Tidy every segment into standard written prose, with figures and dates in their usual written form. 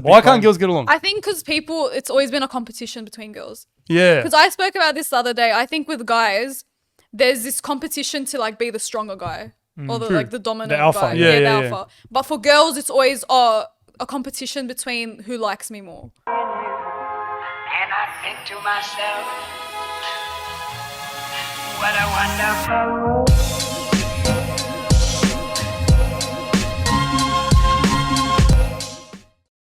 Why can't girls get along? I think because it's always been a competition between girls. Yeah. Because I spoke about this the other day. I think with guys, there's this competition to like be the stronger guy or the dominant alpha. guy. Yeah, the yeah, alpha. But for girls, it's always a competition between who likes me more. And I think to myself, what a wonderful world.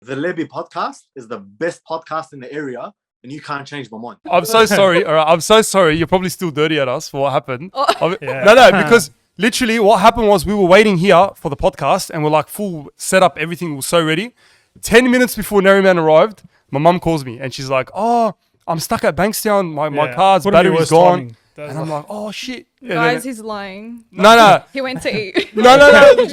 The Lebbie podcast is the best podcast in the area, and you can't change my mind. I'm so sorry. All right, I'm so sorry. You're probably still dirty at us for what happened. Yeah. No, because literally what happened was we were waiting here for the podcast and we're like full setup. Everything was so ready. 10 minutes before Nariman arrived, my mum calls me and she's like, "Oh, I'm stuck at Bankstown. My car's battery's gone." And I'm like, "Oh shit." Guys, he's lying. No. He went to eat. No.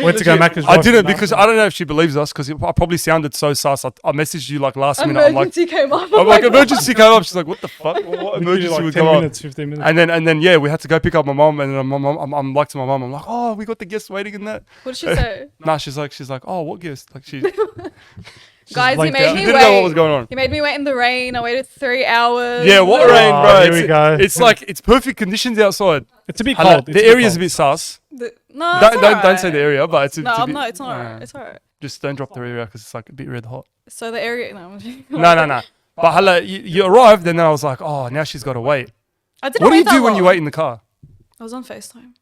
Went to go Macca's. I didn't because I don't know if she believes us because I probably sounded so sus. I messaged you like last minute. Emergency came up. I'm like, emergency came up. She's like, "What the fuck? What emergency like would 10 come up?" minutes, 15 minutes. And then yeah, we had to go pick up my mom. And then I'm like to my mom, I'm like, "Oh, we got the guests waiting in that." What did she say? Nah, she's like, "Oh, what guest?" Like she. Guys, he blanked made out. me She wait. didn't know what was going on. He made me wait in the rain. I waited 3 hours. Yeah, what rain, bro? Here we go. It's like it's perfect conditions outside. It's a bit Hello, cold. the area's a bit sus. No, Don't say the area, but it's No, a bit, no, it's not alright. It's alright. Just don't drop the area because it's like a bit red hot. So the area, no. No. But hello, you arrived and then I was like, "Oh, now she's got to wait." I didn't What do wait you that do when you long. wait in the car? I was on FaceTime.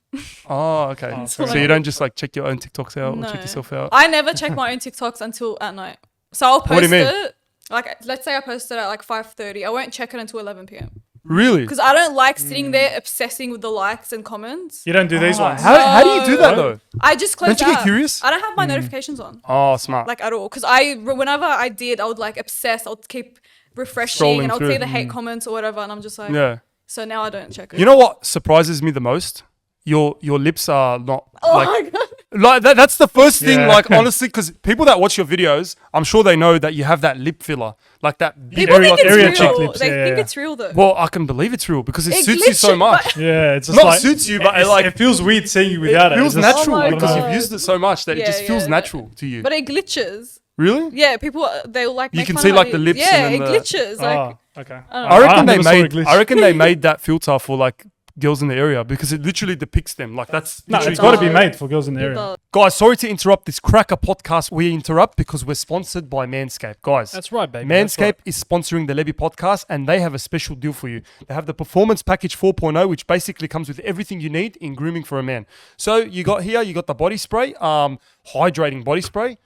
Oh, okay. So fair you don't just like check your own TikToks out or No. check yourself out. I never check my own TikToks until at night. So I'll post What do you mean? it. Like, let's say I posted at like 5:30. I won't check it until 11 p.m. Really? Because I don't like sitting there obsessing with the likes and comments. You don't do these ones. How do you do that though? I just close Don't you get out. curious? I don't have my notifications on. Oh, smart. Like at all. Because whenever I did, I would like obsess. I would keep refreshing Scrolling and I would through. see the hate comments or whatever. And I'm just like, Yeah. So now I don't check it. You know what surprises me the most? Your lips are not Oh like my God. like that's the first thing. Yeah. Like honestly, because people that watch your videos, I'm sure they know that you have that lip filler, like that. Big People think area it's cheek real. lips, They yeah, think yeah. it's real though. Well, I can believe it's real because it It suits you so glitches, much. Yeah, it's just Not like suits you, but it's- like it feels weird seeing you without it. feels It's just- natural Oh my because God. you've used it so much that it Yeah, just feels yeah. natural to you. But it glitches. Really? Yeah, people they'll like. You make can fun see, of like, it. the lips Yeah, and it then the- glitches. Like, Oh, okay. I reckon never saw a glitch. I reckon they made that filter for like girls in the area because it literally depicts them. Like that's No, literally it's got to be does. made for girls in the it area. does. Guys, sorry to interrupt this cracker podcast. We interrupt because we're sponsored by Manscaped. Guys, That's right, baby. That's Manscaped right. is sponsoring the Lebbie podcast and they have a special deal for you. They have the Performance Package 4.0, which basically comes with everything you need in grooming for a man. So you got the body spray, hydrating body spray.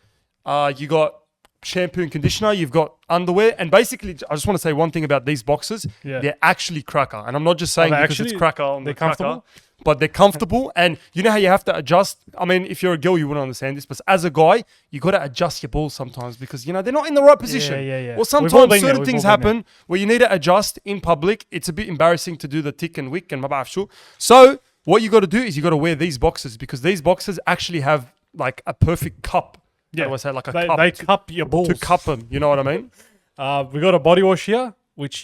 You got shampoo and conditioner. You've got underwear. And basically, I just want to say one thing about these boxes. Yeah. They're actually cracker. And I'm not just saying they because actually- it's cracker on they're the cracker. comfortable? But they're comfortable, and you know how you have to adjust. I mean, if you're a girl, you wouldn't understand this, but as a guy, you got to adjust your balls sometimes because they're not in the right position. yeah. Or We've sometimes all been there, certain we've things all been happen where you need to adjust in public. It's a bit embarrassing to do the tick and wick and mabafshu. So what you got to do is you got to wear these boxes because these boxes actually have like a perfect cup. Yeah. How do I say like a They, cup they cup your balls. to cup them? You know what I mean? We got a body wash here, which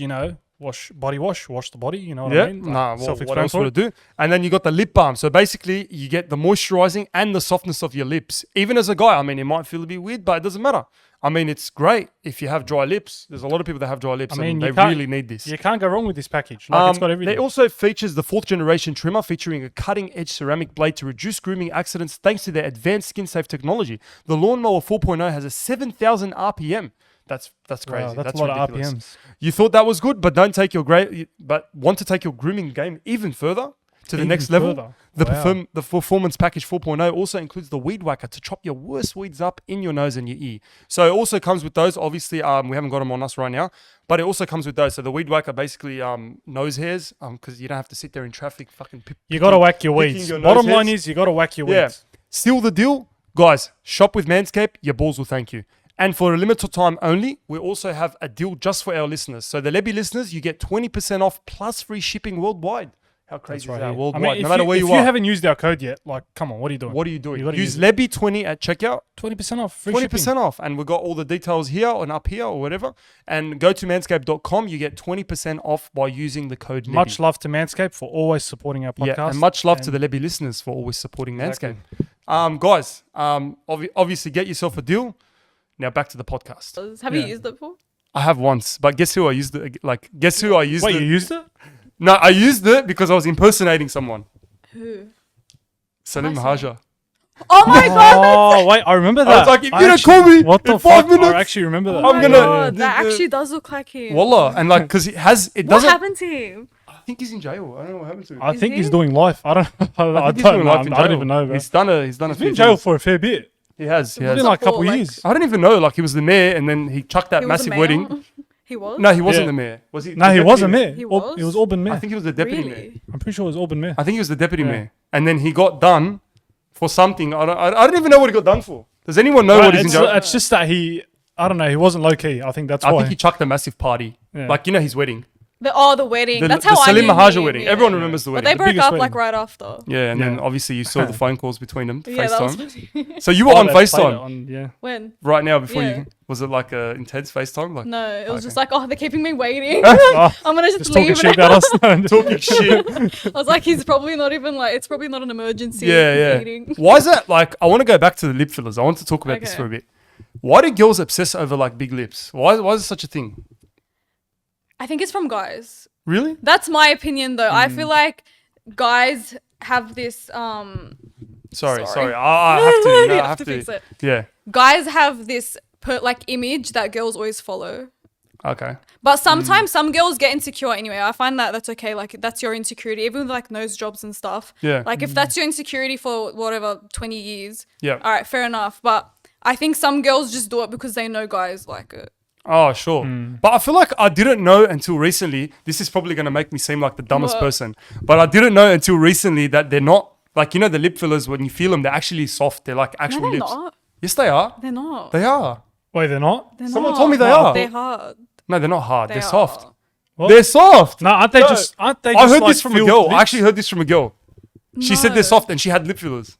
wash the body. You know what I mean? Nah, what else would Self-explanatory. it do? And then you got the lip balm. So basically, you get the moisturizing and the softness of your lips. Even as a guy, I mean, it might feel a bit weird, but it doesn't matter. I mean, it's great if you have dry lips. There's a lot of people that have dry lips, I mean, and you they can't- really need this. You can't go wrong with this package. Like it's got everything. It also features the 4th generation trimmer featuring a cutting-edge ceramic blade to reduce grooming accidents thanks to their advanced skin-safe technology. The Lawnmower 4.0 has a 7,000 RPM. That's crazy. Wow, that's a lot of ridiculous. RPMs. You thought that was good, but want to take your grooming game even further to the Even next level. further. The Performance Package 4.0 also includes the Weed Whacker to chop your worst weeds up in your nose and your ear. So it also comes with those. Obviously, we haven't got them on us right now, but it also comes with those. So the Weed Whacker basically nose hairs because you don't have to sit there in traffic fucking. You got to whack your picking weeds. your nose Bottom line hairs. is you got to whack your Yeah. weeds. Seal the deal, guys. Shop with Manscaped. Your balls will thank you. And for a limited time only, we also have a deal just for our listeners. So the Lebbie listeners, you get 20% off plus free shipping worldwide. How crazy is that? here. Worldwide, if no matter where if you you are. haven't used our code yet, like, come on, what are you doing? What are you doing? You gotta Use use it. Lebbie20 at checkout. 20% off. Free 20% off. And we've got all the details here and up here or whatever. And go to manscaped.com. You get 20% off by using the code shipping. Much Lebbie. love to Manscaped for always supporting our podcast. Yeah, and much love to And the Lebbie listeners for always supporting Exactly. Manscaped. Guys, obviously get yourself a deal. Now back to the podcast. Have you used it before? I have once, but guess who I used it? Like, guess who I used Wait, it? you used it? No, I used it because I was impersonating someone. Who? Salim Nice Mahaja. Oh my god! Oh, wait, I remember that. I was like, if you don't call me what the in 5 fuck? minutes, I actually remember that. Oh I'm my gonna- god, the- that the- actually does look like him. Wallah, and like, because it has, it What doesn't. happened to him? I think he's in jail. I don't know what happened to him. I Is think he's he? doing life. I don't. I I think he's don't doing know. life in I don't jail. even know, bro. He's done a He's few been in jail things. for a fair bit. He has. He It's has. been like a couple Like- years. I don't even know. Like, he was the mayor, and then he chucked that He was a massive mayor? wedding. He was? No, he wasn't Yeah. the mayor. Was he? No, the he deputy was a mayor. He It was? was Auburn mayor. I think he was the deputy mayor. Really? I'm pretty sure it was Auburn mayor. I think he was the deputy Yeah. mayor, and then he got done for something. I don't even know what he got done for. Does anyone know Right, what he's in it's, jail? it's just that I don't know, he wasn't low key. I think that's I why. think he chucked a massive party, Yeah. like his wedding, The wedding. the, That's the how I Salim knew Mahaja him, wedding. yeah. Everyone remembers the But wedding. they The broke biggest up like wedding. right after. Yeah, and then Yeah. obviously you saw the phone calls between them, Yeah, that was FaceTime. funny. So you were Oh, on they played it FaceTime on- yeah. When? right now before Yeah. you. Was it like a intense FaceTime? Like No, it was Okay. just like, oh, they're keeping me waiting. Oh, I'm gonna just just talking leave shit it. about us. talking shit. I was like, he's probably not even like, it's probably not an emergency. Yeah. Meeting. Why is that? Like, I want to go back to the lip fillers. I want to talk about this Okay. for a bit. Why do girls obsess over like big lips? Why is it such a thing? I think it's from guys. Really? That's my opinion, though. I Hmm. feel like guys have this. Sorry. Sorry. I have to. You know, You I have to. fix it. Yeah. Guys have this image that girls always follow. Okay. But sometimes some girls get insecure anyway. I find that that's okay. Like, that's your insecurity, even with like nose jobs and stuff. Yeah. Like, if that's your insecurity for whatever 20 years, Yeah. all right, fair enough. But I think some girls just do it because they know guys like it. Oh, sure. But I feel like I didn't know until recently. This is probably going to make me seem like the dumbest What? person. But I didn't know until recently that they're not, like, the lip fillers, when you feel them, they're actually soft. They're like No, actual they're lips. not. Yes, they are. They're not. They are. Wait, they're not? They're Someone not. told me they are. They're hard. No, they're not hard. They They're are. soft. What? They're soft. No, aren't they No. just? Aren't they? I Just heard like this from a filled girl. lips? I actually heard this from a girl. She said they're No. soft and she had lip fillers.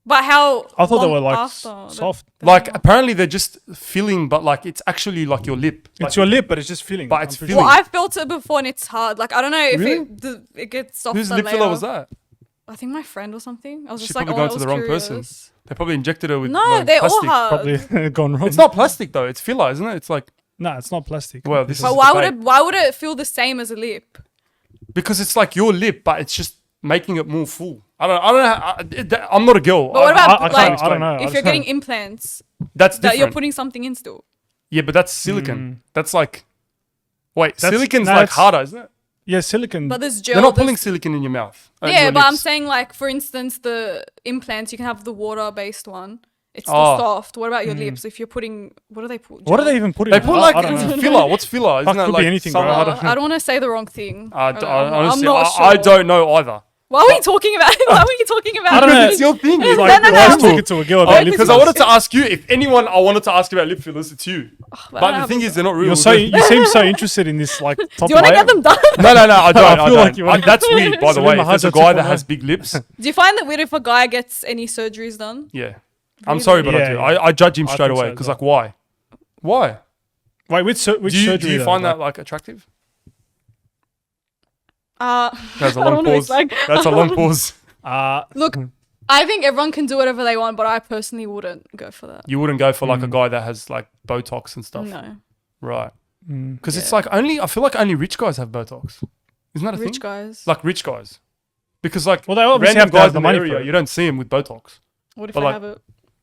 But how? I thought they long were like after? soft. They're Like, not. apparently they're just filling, but like it's actually like your lip. It's Like, your lip, but it's just feeling. But it's I'm pretty feeling. Well, I've felt it before and it's hard. Like, I don't know if Really? it gets softer whose lip later. filler was that? I think my friend or something. I was She just like, probably oh, gone I to was the wrong person. curious. They probably injected her with No, like, they're plastic. all hard. Probably gone wrong. It's not plastic though. It's filler, isn't it? It's like, No, it's not plastic. well, this is But a why would debate. why would it feel the same as a lip? Because it's like your lip, but it's just making it more full. I don't know. I'm not a girl. But what about I like can't explain. I don't know. I if just you're know. getting implants That's that different. you're putting something in still? Yeah, but that's silicon. That's like, wait, That's- silicon's no, like it's- harder, isn't it? Yeah, silicon. But there's gel. They're not there's- pulling silicon in your mouth. Yeah, your but I'm lips. saying like for instance the implants you can have the water-based one. It's still Oh. soft. What about your lips? If you're putting, what do they put? What do Gel? they even put in? They it? put I- like I don't know. filler. What's filler? Isn't that could be like anything, bro. some- I I don't want to say the wrong thing. I don't know. honestly, I'm not I sure. don't know either. Why were you talking about? Why were you talking about? I don't know. It's your thing. No, Like, no, I was no. talking to a girl Oh, about lip because I fillers. wanted to ask you if anyone I wanted to ask about lip fillers, it's you. But But the thing is, they're not real. You seem so interested in this like topic. do you want to get them done? No, I don't. I I feel don't. like you wanna- That's weird, by the way. Salim If there's a Mahaja guy that 2.0. has big lips, Do you find that weird if a guy gets any surgeries done? yeah. I'm sorry, but I Yeah, do. yeah. I judge him I straight think away so because, as like, why? Why? Wait, which Do you surgery? though? find Like- that like attractive? I That's a don't long wanna be pause. like- That's a long pause. Look, I think everyone can do whatever they want, but I personally wouldn't go for that. You wouldn't go for like a guy that has like Botox and stuff, No, right? Mm. Because it's like I feel like only rich guys have Botox. Isn't that a rich thing? guys. Like rich guys, because like Well, they obviously random have to have guys the in the money area, for it. you don't see them with Botox. What if but they like- have it?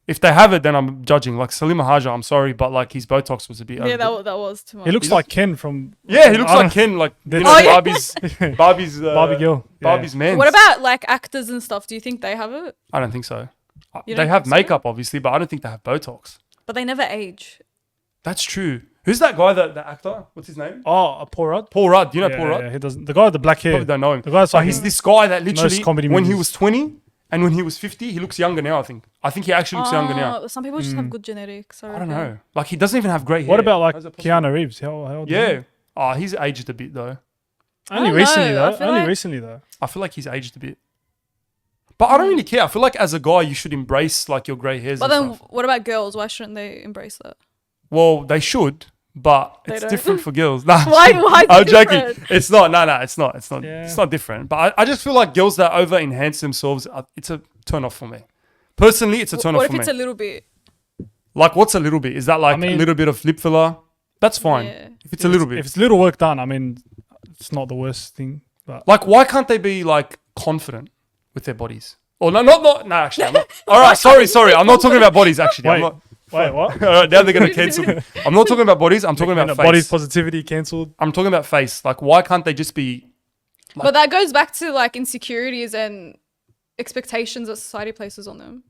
If they have it, then I'm judging. Like Salim Mahaja, I'm sorry, but like his Botox was a bit. Yeah, overdone. that was too much. He looks like Ken from. Yeah, he looks I like don't- Ken, like Oh, know, yeah. Barbie's Barbie girl. Yeah. Barbie's man. What about like actors and stuff? Do you think they have it? I don't think so. You They don't have think so? makeup, obviously, but I don't think they have Botox. But they never age. That's true. Who's that guy? The actor? What's his name? Oh, Paul Rudd. Paul Rudd. Do you know Yeah, Paul Rudd? yeah, he doesn't. The guy with the black hair. Probably don't know him. The guy's But like he's this guy that most literally, comedy when he movies. was 20 and when he was 50, he looks younger now. I think he actually looks younger now. Some people just have good genetics. I don't know. Like he doesn't even have grey hair. What about like How's that possible? Keanu Reeves? How old? is he? Yeah. Oh, he's aged a bit though. Only don't recently know, I though. feel Only like- recently though. I feel like he's aged a bit. But I don't really care. I feel like as a guy, you should embrace like your grey hairs. But and then, stuff. what about girls? Why shouldn't they embrace that? Well, they should, but They it's don't. different for girls. Nah, Why is it I'm joking. different? It's not. No, it's not. It's not. Yeah. It's not different. But I just feel like girls that over enhance themselves, it's a turn off for me. Personally, it's a turn What off if for me. it's a little bit? Like, what's a little bit? Is that like I mean- a little bit of lip filler? That's fine. Yeah. If it's a little bit. If it's little work done, I mean, it's not the worst thing. But Like, why can't they be like confident with their bodies? Or no, no, actually. I'm not. All right, sorry. I'm not talking about bodies, actually. I'm wait, not, wait, what? all right, now they're going to cancel me. I'm not talking about bodies. I'm talking about face. Body positivity cancelled. I'm talking about face. Like, why can't they just be... But that goes back to like insecurities and expectations that society places on them.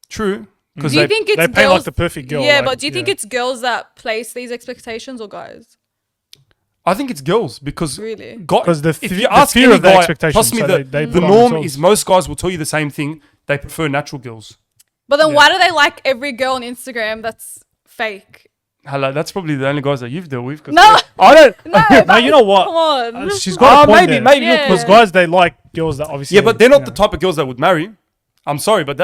True. Because Do you think it's They paint girls? like the perfect girl. Yeah, like, but do you think it's girls that place these expectations or guys? I think it's girls because... Really? Because the if fe- you the ask fear any of the guy, expectations, trust me, so the they the put on norm themselves. is most guys will tell you the same thing. They prefer natural girls. But then why do they like every girl on Instagram that's fake? Hello, that's probably the only guys that you've dealt with. 'cause No, I don't... no, No, you know what? come on. She's got a point there. maybe. Yeah. Because guys, they like girls that obviously. Yeah, but they're not you the know. type of girls that would marry. I'm sorry, but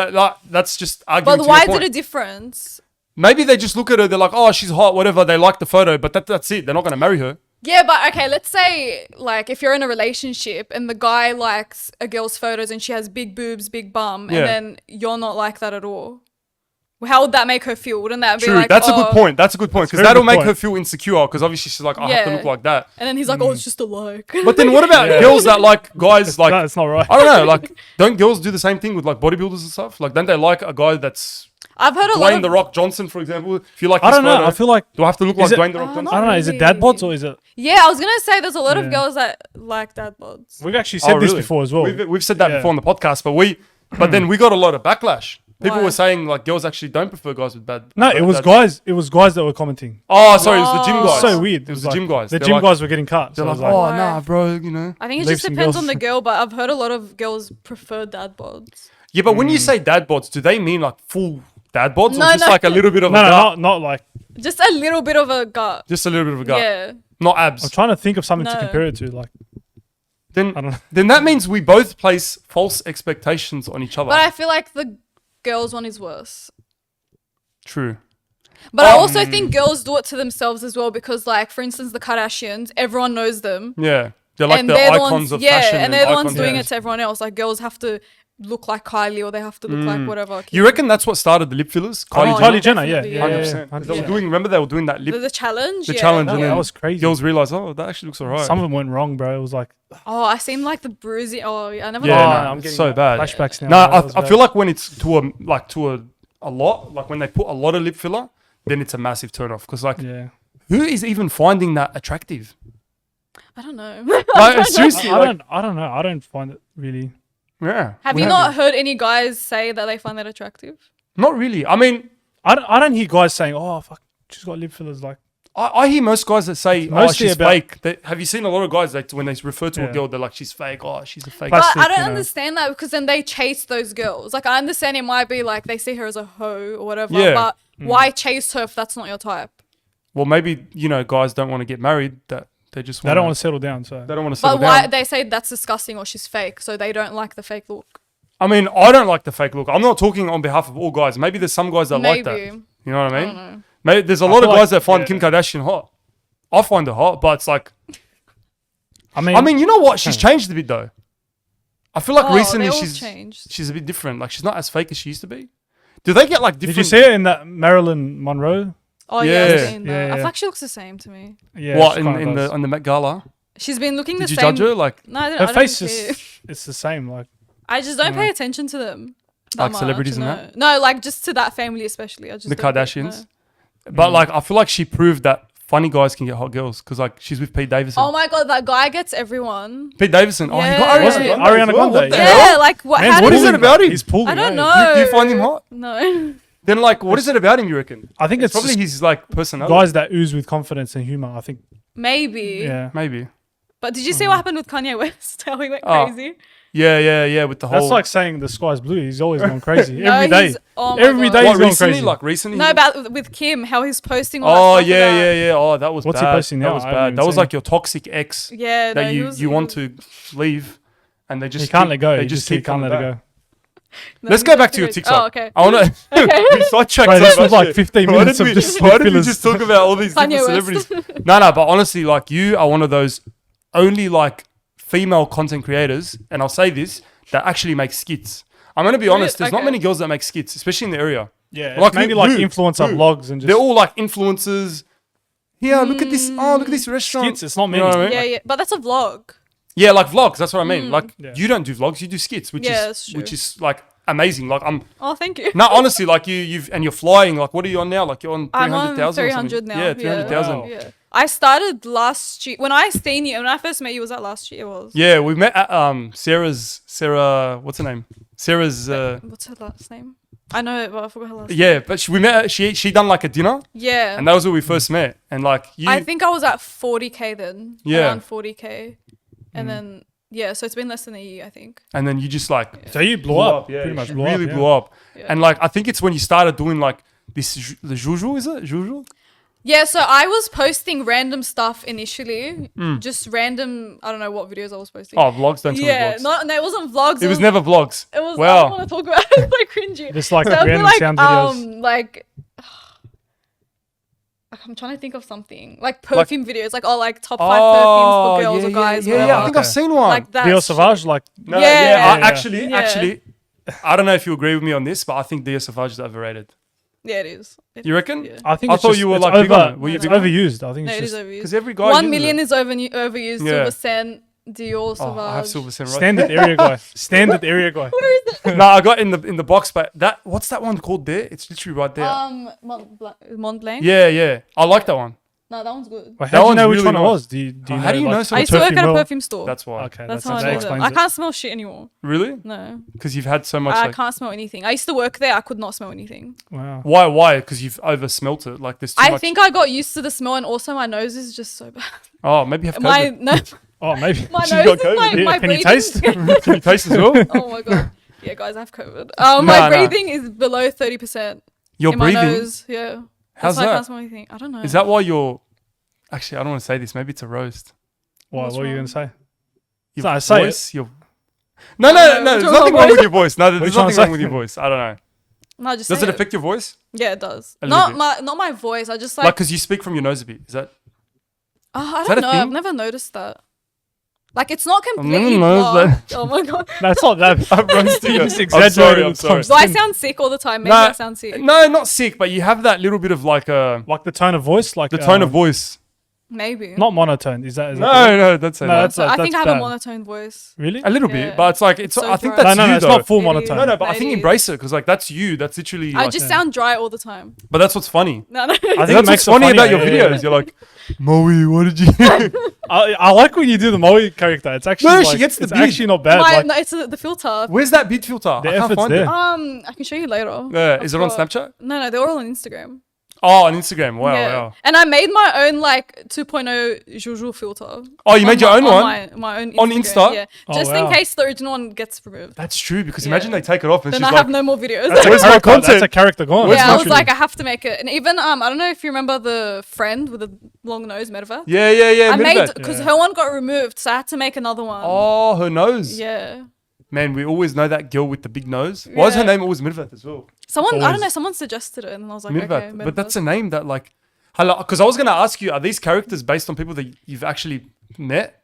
that's just arguing But to why your is point. it a difference? Maybe they just look at her, they're like, oh, she's hot, whatever. They like the photo, but that's it. They're not going to marry her. Yeah, but okay, let's say like if you're in a relationship and the guy likes a girl's photos and she has big boobs, big bum, Yeah. and then you're not like that at all. How would that make her feel? Wouldn't that be True, like, that's a oh, good point. That's a good point. Because very that'll good make point. her feel insecure. Because obviously she's like, I have to Yeah. look like that. And then he's like, oh, it's just a like. But then what about girls that like guys like... That's not right. I don't know. Like, don't girls do the same thing with like bodybuilders and stuff? Like, don't they like a guy that's I've heard a lot Dwayne of the Rock Johnson, for example? If you like, I his don't know. photo, I feel like do I have to look like Is it- Dwayne the Rock Johnson? I don't know. Is it really. dad bods or is it? Yeah, I was gonna say there's a lot of Yeah. girls that like dad bods. We've actually said Oh, this really? before as well. We've said that Yeah. before on the podcast, but then we got a lot of backlash. People Why? were saying like girls actually don't prefer guys with bad. No, it was bad- guys. It was guys that were commenting. Oh, sorry, it was the gym Oh. guys. So weird. It was the like- gym guys. The They're gym like- guys were getting cut. So They're I like, was like, oh Why? nah, bro, you know. I think it Leave just some depends girls. on the girl, but I've heard a lot of girls prefer dad bods. Yeah, but when you say dad bods, do they mean like full dad bods No, or just no. like a little bit of no, a no, gut? not like. Just a little bit of a gut. Just a little bit of a gut, Yeah. not I'm abs. trying to think of something to No. compare it to. Like, I Then, don't know. then that means we both place false expectations on each other. But I feel like the girls one is worse. True. But I also think girls do it to themselves as well because, like, for instance, the Kardashians, everyone knows them. Yeah, they're like and the they're icons the ones, of yeah, fashion. and they're the ones icons doing of- it to everyone else. Like, girls have to look like Kylie or they have to look like whatever. You reckon that's what started the lip fillers? Kylie, Oh, Kylie yeah, Jenner, yeah, definitely, yeah, yeah. 100%. 'Cause they were 100%. doing. Remember they were doing that lip The challenge? the Yeah. challenge, That, and then that was crazy. girls realized, oh, that actually looks alright. Some of them went wrong, bro. It was like, Oh, I seen like the bruising. Oh, yeah, I never Yeah, thought no, about I'm it's getting so bad. flashbacks now. No, bro. That was I bad. feel like when it's to a lot, like when they put a lot of lip filler, then it's a massive turn off. Because like, Yeah. who is even finding that attractive? I don't know. Like seriously, I like, don't. I don't know. I don't find it really. yeah. Have we you have not it. heard any guys say that they find that attractive? Not really. I mean, I don't hear guys saying, "Oh, fuck, she's got lip fillers." Like, I hear most guys that say, "Oh, Mostly she's about- fake." Have you seen a lot of guys that when they refer to a Yeah. girl, they're like, "She's fake." Oh, she's a fake. Plastic, But I don't you know. understand that because then they chase those girls. Like I understand it might be like they see her as a hoe or whatever, Yeah. but why chase her if that's not your type? Well, maybe guys don't want to get married. That they just they don't want to settle down. So They don't want to settle But why down. they say that's disgusting or she's fake, so they don't like the fake look. I mean, I don't like the fake look. I'm not talking on behalf of all guys. Maybe there's some guys that like that. Maybe. You know what I I mean? don't know. Maybe there's a lot of feel guys like- that find yeah. Kim Kardashian hot. I find her hot, but it's like, I mean, I mean, you know what? She's changed a bit though. I feel like Oh, recently they all she's changed. a bit different. Like she's not as fake as she used to be. Do they get like did different? you see it in that Marilyn Monroe? Oh yeah, I've Yeah. seen that. Yeah, I yeah. feel like she looks the same to me. Yeah. what she in, kinda in does. the on the Met Gala? She's been looking Did the you same. judge her? Like No, I don't. Her I don't face see it. is it's the same. Like, I just don't pay attention to them. that Like celebrities much, and no. that? No, like just to that family especially. I just the don't get- Kardashians. no. But like I feel like she proved that funny guys can get hot girls because like she's with Pete Davidson. Oh my god, that guy gets everyone. Pete Davidson. Oh, he got Yeah. Ariana Wasn't Grande. Ariana as well. Grande, What the yeah. hell? Yeah, like what? man, How what did is he- it about him? He's pulling. I don't eh? know. Do you find him hot? No. Then like, what is it about him? You reckon? I think It's it's probably just his like personality. guys that ooze with confidence and humor. I think. Maybe. Yeah. Maybe. But did you see what happened with Kanye West? How he went Oh. crazy? Yeah. With the whole. That's like saying the sky's blue. He's always going crazy No, every day. he's- oh my Every God. day what he's going recently? crazy. Like recently. No, about with Kim, how he's posting all Oh that stuff about- yeah. Oh, that was What's he bad. posting That now? was I haven't bad. even That was seen like your toxic ex Yeah, that no, he you was- you he want was- to leave, and they just He can't keep- let go. They He just he keep can't coming let it back. go. No, Let's he go was back to your good. TikTok. Oh, okay. I want to. We sidetracked Bro, so this was much like here. 15 Why minutes did of we- just Why did we fillers. just talk about all these Kanye different West. celebrities? No, but honestly, like you are one of those only like female content creators, and I'll say this, that actually make skits. I'm gonna be honest. There's not Okay. many girls that make skits, especially in the area. Yeah, Like it's mainly who- like who? influencer Who? vlogs and just They're all like influencers. Here, look at this. Oh, look at this restaurant. skits. It's not You many. know what I mean? Yeah, yeah. But that's a vlog. Yeah, like vlogs. That's what I mean. Like Yeah. you don't do vlogs, you do skits, which Yeah, that's is true. which is like amazing. Like I'm Oh, thank you. no honestly, like you've and you're flying. Like what are you on now? Like you're on I'm on 300,000. 300 now. Yeah, 300,000. Wow. Yeah. I started last year. When I seen you, when I first met you, was that last year? It was. Yeah, we met at Sarah. What's her name? Sarah's. What's her last name? I know it, but I forgot her last name. Yeah, but we met. She done like a dinner, Yeah. and that was where we first met. And like you, I think I was at 40K then. Yeah. Around 40K. And then, yeah, so it's been less than a year, I think. and then you just like So you blew up. Yeah, Pretty much she blew really up. blew up. Yeah. And like I think it's when you started doing like this the juju, is it juju? Yeah, so I was posting random stuff initially. Mm. Just random, I don't know what videos I was posting. Oh, vlogs. Don't tell me yeah, vlogs. no, it wasn't vlogs. It was never vlogs. It was, I Wow. don't want to talk about it. It's like cringy. Just like So it'd be random sound videos. like I'm trying to think of something like perfume videos, like top 5 perfumes for girls or guys. Yeah, whatever. I think I've Okay. seen one. Like that. Dio shit. Savage, like No, Yeah. yeah, Yeah. actually, Yeah. actually, I don't know if you agree with me on this, but I think Dia Savage is overrated. Yeah, it is. You reckon? Yeah. I think I it's thought just- you were it's like big over, on it. Were you it's big on it? overused. I think No, it's it is just overused. Because every guy 1 uses million it. is overused. Yeah. Silver Sand, Dior, Savage. Oh, I have Silver Sen right. standard area guy. Standard area guy. No, I got in the box, but that what's that one called there? It's literally right there. Mont Blanc. Yeah, yeah, I like that one. No, that one's good. Wait, That how do you one's know which really one it nice. was? Do you How do you know I some used to work at a mill? perfume store. That's why. Okay, That's that how I know them. explains I it. can't smell shit anymore. Really? No, Because you've had so much. I Like, can't smell anything. I used to work there. I could not smell anything. Wow. why? Why? Because you've over smelt it. Like there's too I much. think I got used to the smell, and also my nose is just so bad. Oh, maybe you have My COVID. no, Oh, maybe. my She's nose got is COVID. like Yeah, my can you breathing. taste? Can you taste as well? Oh my god. Yeah, guys, I have COVID. Nah, My breathing is below 30% You're in breathing. my nose. Yeah. How's That's why I that? can't smell anything. I don't know. Is that why you're? Actually, I don't want to say this. Maybe it's a roast. Why? What's What are you wrong? going to say? Your No, say it. voice. Your... No, Oh, no, no, no. what's There's wrong nothing with my wrong with voice? your voice. No, there's you nothing trying wrong to say? with your voice. I don't know. No, just Does say it affect your voice? Yeah, it does. A little bit. Not my voice. I just Like, like. because you speak from your nose a bit. Is that? I is that don't a know. thing? I've never noticed that. Like, it's not never completely noticed blocked. Oh my god. No, it's not that. I'm roasting You you. just I'm exaggerated sorry. I'm with sorry. some Do I Then- sound sick all the time? Maybe No, I sound sick. No, not sick, but you have that little bit of like a Like the tone of voice, like the tone of voice. Maybe. Not monotone. Is that? No, that's No, no, that's- So I think I have bad. a monotone voice. Really? a little Yeah. bit, but it's like it's. So I think dry. that's No, you it's though. not full Maybe. monotone. No, but I Maybe. think embrace it because like that's you. That's literally. I Like, just sound dry all the time. but that's what's funny. No, no. I think That's it what's makes it funny funnier, about your yeah, videos. You're like, Moe, what did you? I like when you do the Moe character. It's actually No, like, she gets the it's beard. actually not bad. My, like, no, it's the filter. Where's that beat filter? The I can't effort's find there. it. I can show you later. Yeah, I've is it on got- Snapchat? No, they're all on Instagram. Oh, on Instagram. Wow, Yeah. wow. And I made my own like 2.0 Juju filter. Oh, you made your own one? My own On Instagram, Insta? Yeah. Oh, Just wow. in case the original one gets removed. That's true because Yeah. imagine they take it off and Then she's I like, have no more videos. that's, a Where's my character, content? that's a character gone. Where's Yeah, my I was content? like, I have to make it. And even I don't know if you remember the friend with the long nose, Metaverse. yeah. I made Midvet. because Yeah. her one got removed, so I had to make another one. Oh, her nose. Yeah. Man, we always know that girl with the big nose. Why is her Yeah. name always Midvet as well? Someone, I always- don't know, someone suggested it, and I was like, Midvet. okay, But that's Metaverse. a name that like, because I was gonna ask you, are these characters based on people that you've actually met?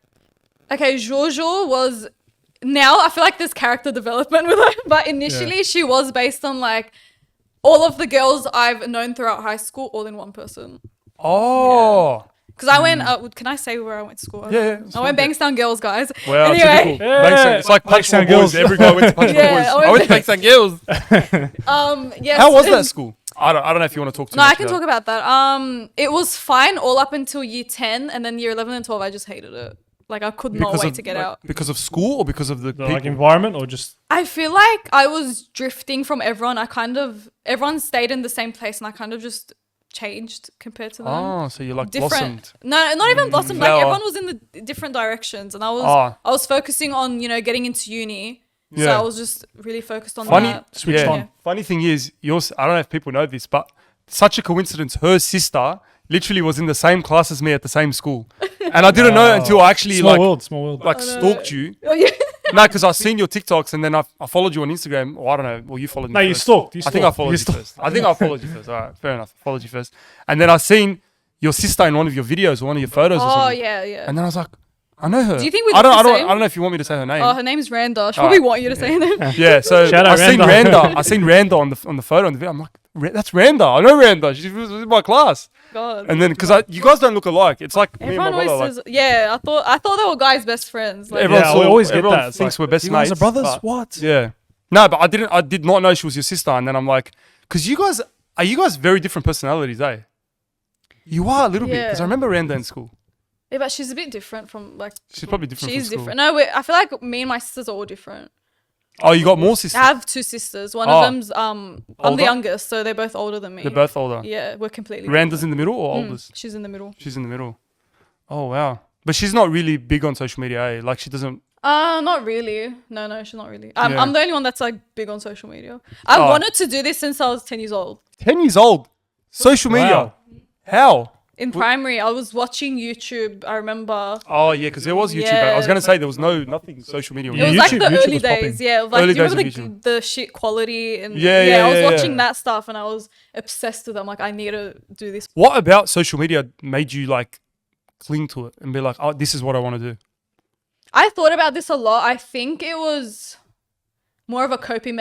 Okay, Jojo was. Now I feel like there's character development with her, but initially she was based on like all of the girls I've known throughout high school, all in one person. Oh, Because I went. Can I say where I went to school? Yeah, yeah, it's I went fine. Bankstown Girls, guys. wow, Anyway. typical. Bankstown. It's like Punchline Bankstown Girls. Boys. Every guy went to Punchline Yeah, Boys. I I went went to Bankstown Girls. Yes. How was that school? I don't know if you want to talk too No, much I can talk about that. It was fine all up until year 10, and then year 11 and 12, I just hated it. Like I could not wait to get out. Because of school or because of the The, people? like environment or just I feel like I was drifting from everyone. Everyone stayed in the same place, and I kind of just changed compared to them. Oh, so you're like Different. blossomed. No, not even blossomed. Like flower. everyone was in the different directions, and I was focusing on getting into uni. So Yeah. I was just really focused on Funny, that. switched yeah. on. Funny thing is, yours. I don't know if people know this, but such a coincidence. Her sister literally was in the same class as me at the same school, and I didn't know until I actually small world. like stalked you. Oh, yeah. No, because I've seen your TikToks and then I followed you on Instagram. Or I don't know. Well, you followed me. No, you first. stalked. I think I followed you first. I think I followed you first. All right, fair enough. I followed you first, and then I seen your sister in one of your videos or one of your photos or Oh something. yeah, yeah. And then I was like, I know her. Do you think we I look the don't same? know if you want me to say her name. Oh, her name's Randa. She probably want you to say her name. Yeah, so Shout out I seen Randa. Randa. I seen Randa on the photo on the video. I'm like, That's Randa. I know Randa. She was in my class. God. And then because you guys don't look alike. It's like me and my Everyone brother. always says, yeah. I thought they were guys' best friends. Like, Everyone Yeah, we always get everyone that. It's thinks like, we're best you guys mates. are brothers? but- What? Yeah. No, but I did not know she was your sister. And then I'm like, because you guys very different personalities, eh? You are a little bit. Because I Yeah. remember Randa in school. yeah, but she's a bit different from like. She's probably different. She's from school. different. No, I feel like me and my sisters are all different. Oh, you got more sisters. I have two sisters. One Oh. of them's I'm Older? the youngest, so they're both older than me. They're both older. Yeah, we're completely. Randa's in the middle or different. oldest? She's in the middle. She's in the middle. Oh wow. But she's not really big on social media, eh? Like she doesn't. Not really. No, she's not really. Yeah. I'm the only one that's like big on social media. I Oh. wanted to do this since I was 10 years old. 10 years old. Social media. Wow. How? In primary, I was watching YouTube. I remember. Oh yeah, because there was YouTube. I was Yeah. gonna say there was nothing social media. Yeah, It was YouTube- like the YouTube early was popping. days, yeah. Like, Early do you days remember of the shit quality and Yeah, I was yeah, watching yeah. that stuff and I was obsessed with it. I'm like, I need to do this. What about social media made you like cling to it and be like, oh, this is what I want to do? I thought about this a lot. I think it was more of a coping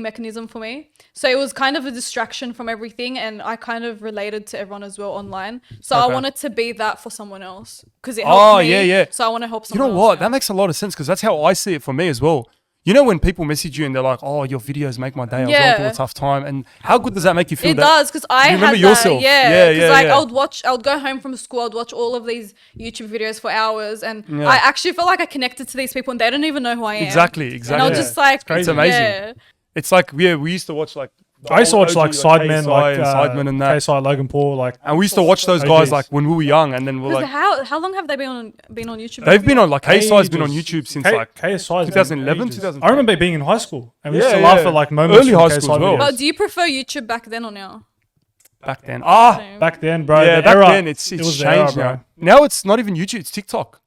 mechanism for me. So it was kind of a distraction from everything, and I kind of related to everyone as well online. So I Okay. wanted to be that for someone else because it helped me. yeah. So I want to help You someone know else what? now. That makes a lot of sense because that's how I see it for me as well. You know when people message you and they're like, "Oh, your videos make my day. I was going through a Yeah. tough time." And how good does that make you feel? It does because I you had remember that. yourself? Yeah, Yeah, because yeah, like yeah. I would go home from school, I'd watch all of these YouTube videos for hours, and Yeah. I actually felt like I connected to these people, and they don't even know who I am. Exactly. And I was Yeah. just like, crazy. It's amazing. Yeah. It's like we used to watch like. I used to watch like Sidemen, KSI like and Sidemen and that. KSI, Logan Paul, like. And we used to watch those guys OGs. like when we were young, and then we're Because like, how long have they been on YouTube? they've been on like KSI's been on Ages. YouTube since K- like KSI 's 2011, ages. 2010. I remember being in high school and we used Yeah, to laugh yeah. at like moments Early from high KSI school as well. videos. But do you prefer YouTube back then or now? back then. Ah, Same. Back then, bro. yeah, the back era, then it's it was the changed era, now. Now it's not even YouTube, it's TikTok.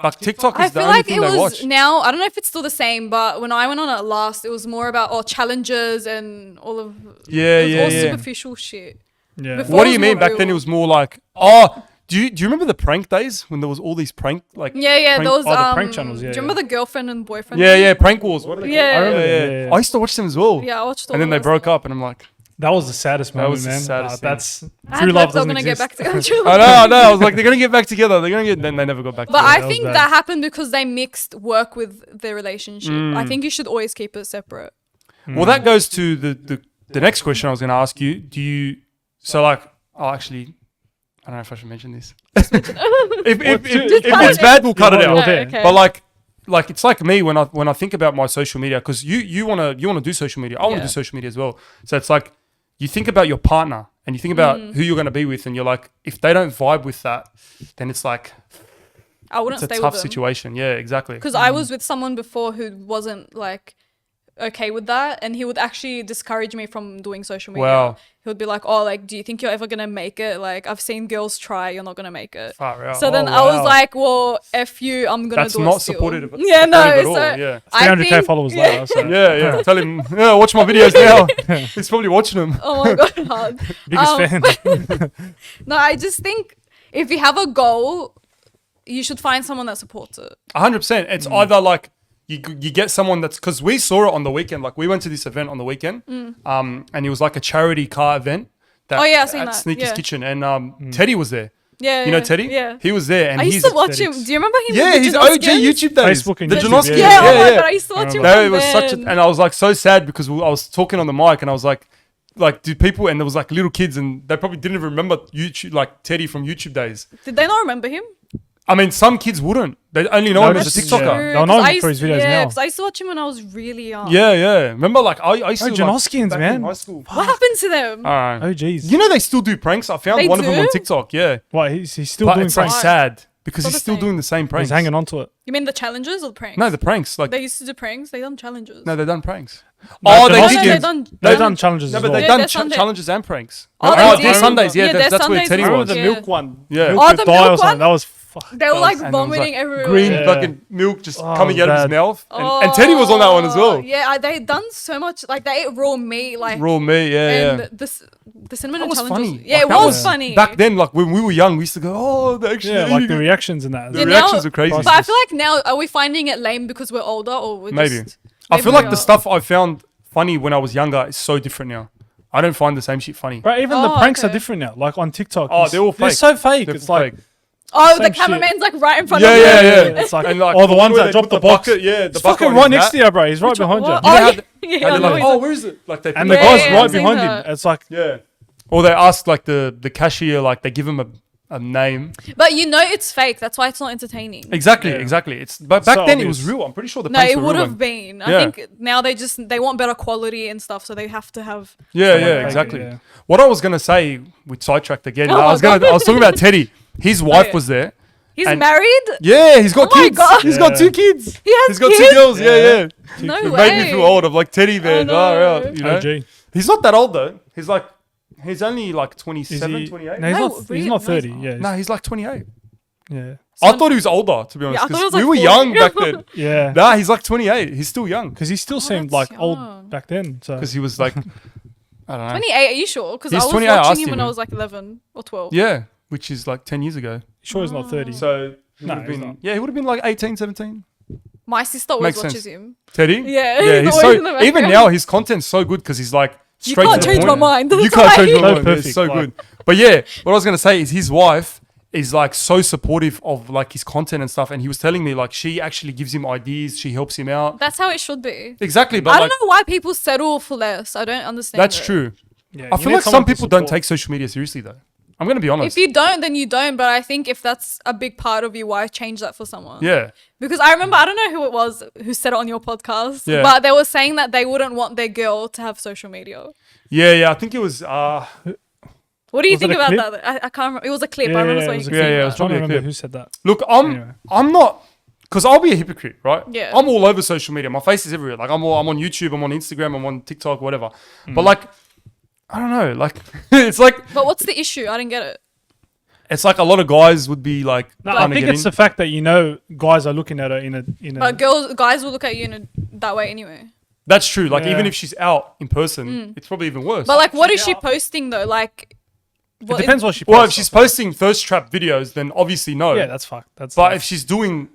Like TikTok I is the feel only like thing it they was watch. now. I don't know if it's still the same, but when I went on it last, it was more about challenges and all of Yeah, it was yeah, all yeah. superficial shit. Yeah. Before- What do was you mean? more Back then real. it was more like, oh, do you remember the prank days when there was all these prank like Yeah, prank- those the prank channels, yeah, Do you remember the girlfriend and boyfriend? yeah, prank wars. What are they Yeah. called? I remember them, yeah. I used to watch them as well. Yeah, I watched all And then of they those broke things. up, and I'm like, That was the saddest moment, was the man. saddest thing. That's I true had love hopes they were doesn't gonna get exist. back together. True I love. know. I was like, they're gonna get back together. They're gonna get. Then they never got back But together. I that was think bad. that happened because they mixed work with their relationship. I Mm. think you should always keep it separate. Well, that goes to the next question I was going to ask you. Do you so like? Oh, actually, I don't know if I should mention this. if it's bad, we'll cut it Yeah, out. okay. Okay. But like it's like me when I think about my social media, because you wanna do social media. I want to Yeah. do social media as well. So it's like you think about your partner and you think about who you're going to be with, and you're like, if they don't vibe with that, then it's like I wouldn't it's a stay tough with them. situation. Yeah, exactly. Because I was with someone before who wasn't like okay with that, and he would actually discourage me from doing social media. Wow. He would be like, "Oh, like, do you think you're ever gonna make it? Like, I've seen girls try, you're not gonna make it." Far out. So then Oh, I was wow. like, "Well, f you, I'm gonna That's do it not still." supportive. Yeah, no. supportive at all, So yeah. I 300k think- followers yeah. later. So. Yeah. Tell him, yeah, watch my videos now. He's probably watching them. Oh my god, hard. Biggest Um, fan. No, I just think if you have a goal, you should find someone that supports it. 100%. It's either like you get someone that's, because we saw it on the weekend. Like we went to this event on the weekend, and it was like a charity car event. Oh, yeah, I've seen at that, Sneakers yeah. Kitchen, and Teddy was there. Yeah, You know yeah, Teddy? Yeah. He was there, and I used he's to watch him. Do you remember him? yeah, with the he's OG Janoskians? YouTube days. Facebook and the YouTube, Janoskians. yeah. Yeah, oh my god, I used to watch him. No, back it was such a, then. and I was like so sad because I was talking on the mic, and I was like, do people, and there was like little kids, and they probably didn't even remember YouTube, like Teddy from YouTube days. Did they not remember him? I mean, some kids wouldn't. They only know him as a That's TikToker. true. They'll know 'Cause him I used- for his videos yeah, now. because I used to watch him when I was really young. Yeah. Remember, like I used to. Oh, Janoskians, back man. in high school. What happened to them? Alright. Oh, jeez. You know they still do pranks. I found They one of them on do? TikTok. Yeah, What, he's still but doing it's like pranks. sad because Still he's the still same. doing the same pranks. He's hanging on to it. You mean the challenges or the pranks? No, the pranks. Like They used to do pranks. They done challenges. no, they've done pranks. No, Oh, the they Janoskians- did. they Yeah. done. They've done challenges No, as but well. they've Yeah, done their Sunday- challenges and pranks. Oh, Oh, they their did? Sundays. Yeah, Yeah, their that's where Sundays Teddy were- I was. remember the Yeah. milk one. Yeah. Milk Oh, with the dye or milk something. one? That was They were like And there was, vomiting everywhere. green Yeah. fucking milk just Oh, coming it was out of his bad. mouth. And Teddy was on that one as well. Yeah, they done so much. Like they ate raw meat, like Raw meat, and yeah. the cinnamon That was challenge funny. was, yeah, Like, it that was funny. Back then, like when we were young, we used to go, oh, they're actually Yeah, like eating the it." reactions and that. The Yeah, reactions now- are crazy. But I feel like now, are we finding it lame because we're older, or we're Maybe. just I maybe feel we like the are. stuff I found funny when I was younger is so different now. I don't find the same shit funny. Right, even the Oh, pranks are okay. different now. Like on TikTok. Oh, they're all They're fake. so fake. They're It's fake. like Oh, the same shit. cameraman's like right in front Yeah, of you. yeah, yeah. It's like, And like oh, the ones where that they drop put the box. bucket, yeah, the It's bucket fucking on right his next hat. to you, bro. He's right behind you. What? You know Oh, how yeah. the- Yeah, And I they're know like, he's oh, like- where is it? Like they And put the it- guy's yeah, right I've seen behind him. that. It's like, yeah. Or they ask like the cashier, like they give him a name. But you know it's fake. That's why it's not entertaining. Exactly, Yeah. exactly. But back So then it obvious. was real. I'm pretty sure the No, pranks it were would real have then. been. I Yeah. think now they want better quality and stuff, so they have to have. Yeah, Someone yeah, fake it, exactly. yeah. What I was gonna say, we sidetracked again. Oh I my was God. talking about Teddy. His wife yeah. was there. He's And- married. Yeah, he's got Oh my kids. God. He's Yeah. got 2 kids. He has He's got kids? 2 girls. Yeah, Yeah. yeah. No It way. made me feel old. Of like Teddy, man. know. Oh, yeah, you know? OG. He's not that old though. He's only like Is 27, he? 28. No, he's No, not. really? He's not No, he's 30. not. Yeah. No, he's like 28. Yeah. I thought he was older, to be honest. I thought 'cause he was we like were 40. young back then. Yeah. Nah, he's like 28. He's still young. Because he still seemed that's like old young. back then. So Because he was like, I don't know. 28. Are you sure? Because I He's was 28, I watching asked him when him. I was like 11 or 12. Yeah, which is like 10 years ago. sure he's not 30. So he No, would have he's been, not. yeah, he would have been like 18, 17. My sister always Makes watches sense. him. Teddy? Yeah, Yeah, he's he's always in the so, even background. now his content's so good because he's like You straight can't to the change point. my mind. You That's can't why. change my So mind. perfect, It's so like- good. But yeah, what I was going to say is his wife is like so supportive of like his content and stuff. And he was telling me like she actually gives him ideas. She helps him out. That's how it should be. Exactly. But I like, don't know why people settle for less. I don't understand. that's it. true. Yeah, I you feel need like some someone to people don't support. take social media seriously though. I'm going to be honest. If you don't, then you don't. But I think if that's a big part of you, why change that for someone? Yeah. Because I remember, I don't know who it was who said it on your podcast, Yeah. but they were saying that they wouldn't want their girl to have social media. Yeah, yeah. I think it was, What do you Was think it a about clip? that? I can't remember. It was a clip. Yeah, I remember yeah, saying it was a clip. Yeah, yeah, it was I'm trying to probably a remember clip. who said that. look, Anyway. I'm not, because I'll be a hypocrite, right? Yeah. I'm all over social media. My face is everywhere. Like I'm on YouTube, I'm on Instagram, I'm on TikTok, whatever. Mm. But like, I don't know. Like, it's like But what's the issue? I didn't get it. a lot of guys would be like, No, trying I to think get it's in. the fact that guys are looking at her in a. But guys will look at you in that way anyway. That's true. Like Yeah. even if she's out in person, it's probably even worse. But like, what is she posting though? Like, It depends what she. well, if posts. she's posting thirst trap videos, then obviously no. Yeah, that's fucked. That's. But like- if she's doing,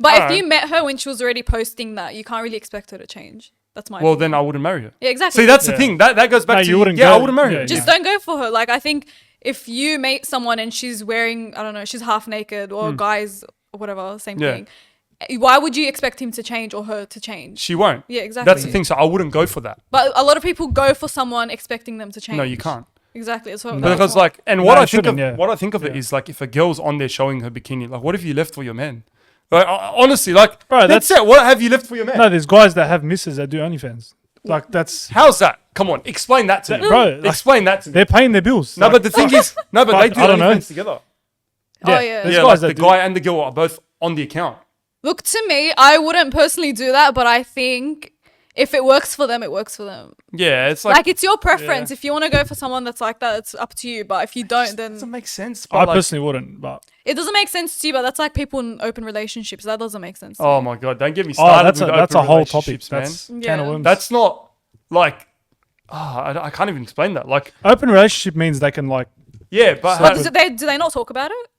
But if Alright. you met her when she was already posting that, you can't really expect her to change. That's my. well, opinion. then I wouldn't marry her. Yeah, exactly. See, that's the Yeah. thing. That goes back No, to you wouldn't yeah, go- I wouldn't marry yeah, her. Just don't go for her. Like, I think if you meet someone and she's wearing, I don't know, she's half naked or guys or whatever, same Hmm. Yeah. thing. Why would you expect him to change or her to change? She won't. Yeah, exactly. That's the thing. So I wouldn't go for that. But a lot of people go for someone expecting them to change. No, you can't. Exactly. That's what. Because like, and No, what it I think of, shouldn't, yeah. what I think of it Yeah. is like, if a girl's on there showing her bikini, like, what if you left for your man? Like, honestly, like, Bro, that's it. What have you left for your man? no, there's guys that have misses that do OnlyFans. Like that's. How's that? Come on, explain that to me, Bro, like, Explain that to me. they're paying their bills. No, Like, but the thing is, no, but Fuck, they do I don't know. OnlyFans together. Oh yeah. There's Yeah, guys like that the do- guy and the girl are both on the account. Look, to me, I wouldn't personally do that, but I think if it works for them, it works for them. Yeah, it's Like, like, it's your preference. If you want to go for someone that's like that, it's up to you. But if you don't, it then doesn't make sense. I But like, personally wouldn't, but it doesn't make sense to you. But that's like people in open relationships. That doesn't make sense. To oh me. my god, don't get me started. that's a with that's a open whole topic. relationships, man. That's can Yeah. of worms. That's not like, I can't even explain that. Like, Open relationship means they can like. yeah, but But how- do they not talk about it?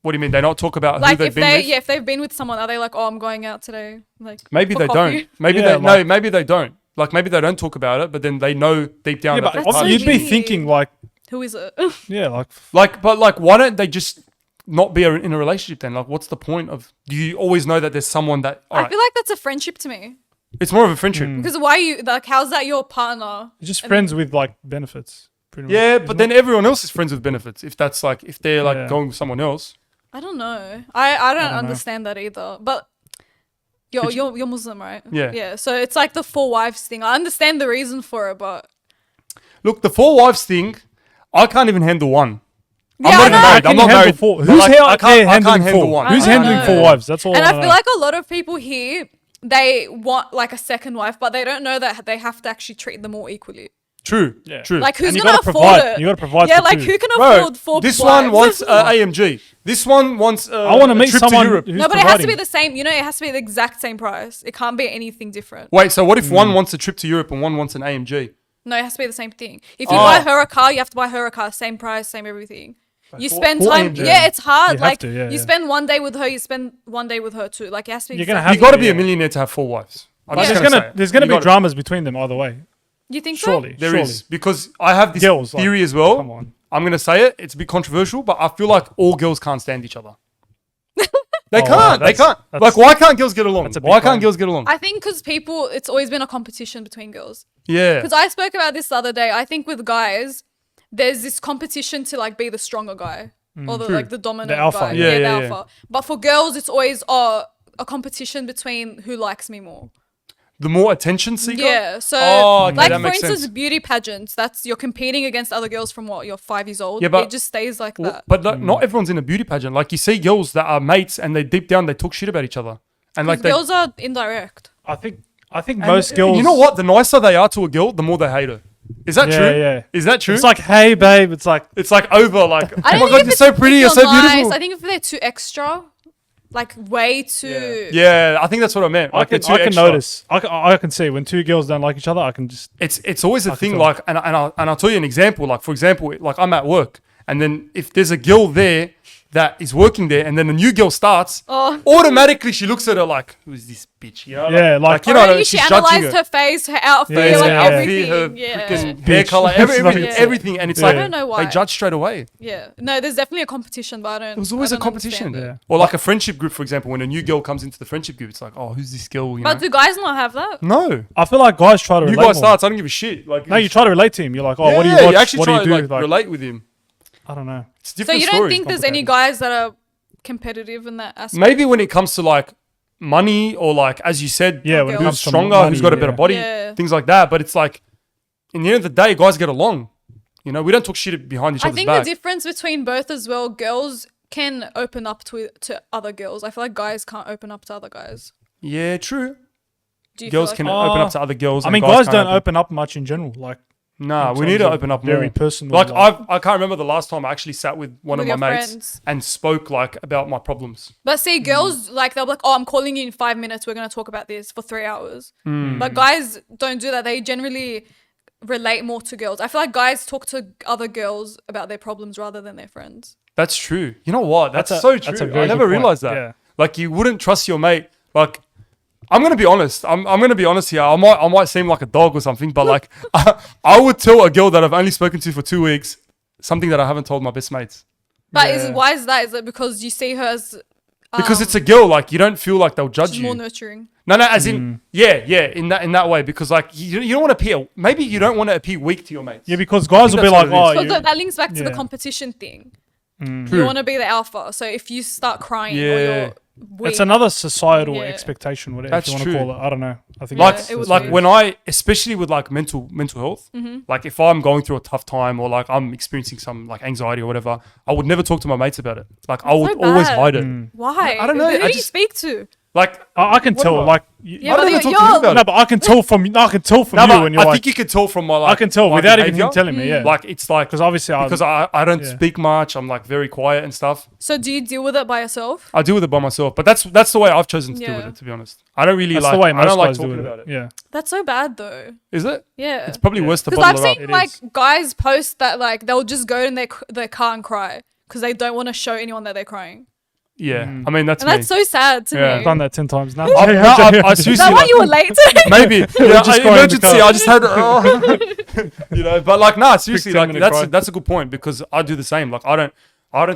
what do you mean? They not talk about Like who they've if been they with? if they've been with someone, are they like, oh, I'm going out today? Like Maybe for they coffee? don't. Maybe Yeah, they no. like- Maybe they don't. Like maybe they don't talk about it, but then they know deep down Yeah, that but they're so you'd be weird. thinking like, Who is it? yeah, like but why don't they just not be in a relationship then? Like, what's the point of? Do you always know that there's someone that? I Alright, feel like that's a friendship to me. it's more of a friendship. Because why you like? How's that your partner? just friends with like benefits. Pretty much, Yeah, isn't but it? then everyone else is friends with benefits. If that's like, if they're like Yeah. going with someone else. I don't know. I don't know. understand that either. But you're Muslim, right? Yeah. Yeah. So it's like the 4 wives thing. I understand the reason for it, but Look, the 4 wives thing, I can't even handle one. Yeah, I'm I not even know. married. Can I'm you not handle married. four? But, Who's like, here? I can't handling handle four? one. Who's I handling know. 4 wives? That's all. and I I feel know. like a lot of people here they want like a second wife, but they don't know that they have to actually treat them all equally. True. Yeah. True. Like who's And you gonna gotta afford provide. it? You gotta provide Yeah, for like two. who can Bro, afford 4 this wives? one wants AMG. This one wants. I want to meet trip someone to Europe. who's No, but it has to be providing. the same. You know, it has to be the exact same price. It can't be anything different. Wait, so what if one wants a trip to Europe and one wants an AMG? No, it has to be the same thing. If you buy her a car, you have to buy her a car. Same price, same everything. You spend for time. AMG. Yeah, it's hard. You have Like to, yeah, you yeah. spend one day with her, you spend one day with her too. Like it has to be. You're gonna exact- have You got to to, be a yeah. millionaire to have 4 wives. I'm But just there's gonna gonna say it. there's gonna You be gotta- dramas between them either way. You think so? Surely, There surely. is, because I have this Girls, like, theory as well. come on. I'm gonna say it. It's a bit controversial, but I feel like all girls can't stand each other. They Oh, can't. wow, They that's- can't. that's- Like, why can't girls get along? that's a big Why can't claim. girls get along? I think because people, it's always been a competition between girls. Yeah. Because I spoke about this the other day. I think with guys, there's this competition to like be the stronger guy or the like the dominant alpha. guy. Yeah, the yeah, alpha. But for girls, it's always a competition between who likes me more. The more attention seeker. Yeah. So Oh, okay, like that for makes instance, sense. beauty pageants. That's you're competing against other girls from what you're 5 years old. Yeah, but- it just stays like that. But not everyone's in a beauty pageant. Like, you see girls that are mates and they deep down they talk shit about each other. And like they, Girls are indirect. I think and most girls. You know what? The nicer they are to a girl, the more they hate her. Is that Yeah, true? yeah. Is that true? It's like, hey, babe. It's like, it's like over. Like, oh I my don't god, think you're if so it's- pretty. if You're so nice, beautiful. I think if they're too extra, like way too. Yeah, I think that's what I meant. Like, I they're can too extra. notice. I can see when two girls don't like each other. I can just. It's always a thing. tell. Like, and I'll tell you an example. Like, for example, like I'm at work, and then if there's a girl there that is working there, and then a new girl starts, Oh. automatically she looks at her like, "Who's this bitch?" You know? Yeah, like- you know, Already she's she judging analyzed her face, her outfit, Yeah, like yeah, everything. her yeah. freaking hair Bitch. color, everything, Yeah. everything, and it's Yeah. like I don't know why. they judge straight away. Yeah. No, there's definitely a competition, but I don't. It was always I a don't competition. understand it. Or like a friendship group, for example, when a new girl comes into the friendship group, it's like, "Oh, who's this girl?" You But know? do guys not have that? No, I feel like guys try to you relate guys more. starts. I don't give a shit. Like, No, you try to relate to him. You're like, oh, yeah, what do you yeah, watch? you actually What do try you to do? like, Like, relate with him. I don't know. It's So different you don't stories. think there's any guys that are competitive in that aspect? Maybe when it comes to like money or like, as you said, Yeah, when it Girls. who's comes to stronger, money, who's got a better yeah. body, Yeah. things like that. But it's like, in the end of the day, guys get along. You know, we don't talk shit behind each I other's think back. the difference between both as well, girls can open up to other girls. I feel like guys can't open up to other guys. Yeah, true. Do you Girls feel can like open up to other girls. I and mean, guys can't don't open up much in general. Like, Nah, in we need terms to of open up very more. personal, Like, like- I can't remember the last time I actually sat with one With of my your mates friends. and spoke like about my problems. But see, girls like they'll be like, "Oh, I'm calling you in 5 minutes. We're gonna talk about this for 3 hours." Hmm. But guys don't do that. They generally relate more to girls. I feel like guys talk to other girls about their problems rather than their friends. That's true. You know what? That's That's a- so that's a true. very I never good point. realized that. Yeah. Like, you wouldn't trust your mate. Like, I'm gonna be honest. I'm gonna be honest here. I might seem like a dog or something, but like, I would tell a girl that I've only spoken to for 2 weeks something that I haven't told my best mates. But Yeah. why is that? Is it because you see her as Because it's a girl, like, you don't feel like they'll judge she's more you. nurturing? No, as in, yeah, in that way. Because like, you don't want to appear. Maybe you don't want to appear weak to your mates. yeah, because guys will think be like, that's what it oh, is. So you, that links back to the yeah. competition thing. True. You want to be the alpha. So if you start crying or Yeah. you're weak, it's another societal Yeah. expectation, whatever That's you want true. to call it. I don't know. I think Yeah, that's- it was like weird. when I, especially with like mental health, Mm-hmm. like if I'm going through a tough time or like I'm experiencing some like anxiety or whatever, I would never talk to my mates about it. Like, I would so always bad. hide it. why? I don't know, Who do I you just- speak to? Like, I can tell. Whatever. Like, Yeah, I but don't even you're- talk to you about no, it. but I can tell from No, you but when you're I like, think you could tell from my like. I can tell my without even behavior. him telling me. Yeah, Like, it's like because obviously because I don't speak much. I'm like very quiet and stuff. So do you deal with it by yourself? I deal with it by myself, but that's the way I've chosen to deal with Yeah. it. To be honest, I don't really that's like. the way I most don't like guys do talking it. about it. Yeah, That's so bad though. Is it? Yeah. It's probably worse to Because bottle I've it seen up. like guys post that like they'll just go in their car and cry because they don't want to show anyone that they're crying, Yeah, I mean that's and me. that's so sad to Yeah. I've me. done that 10 times now. I Is seriously that why like, you were late today? maybe just crying in the emergency. car. I just had, you know, but like, nah, seriously, 10 like minute cry. that's a good point because I do the same. Like, I don't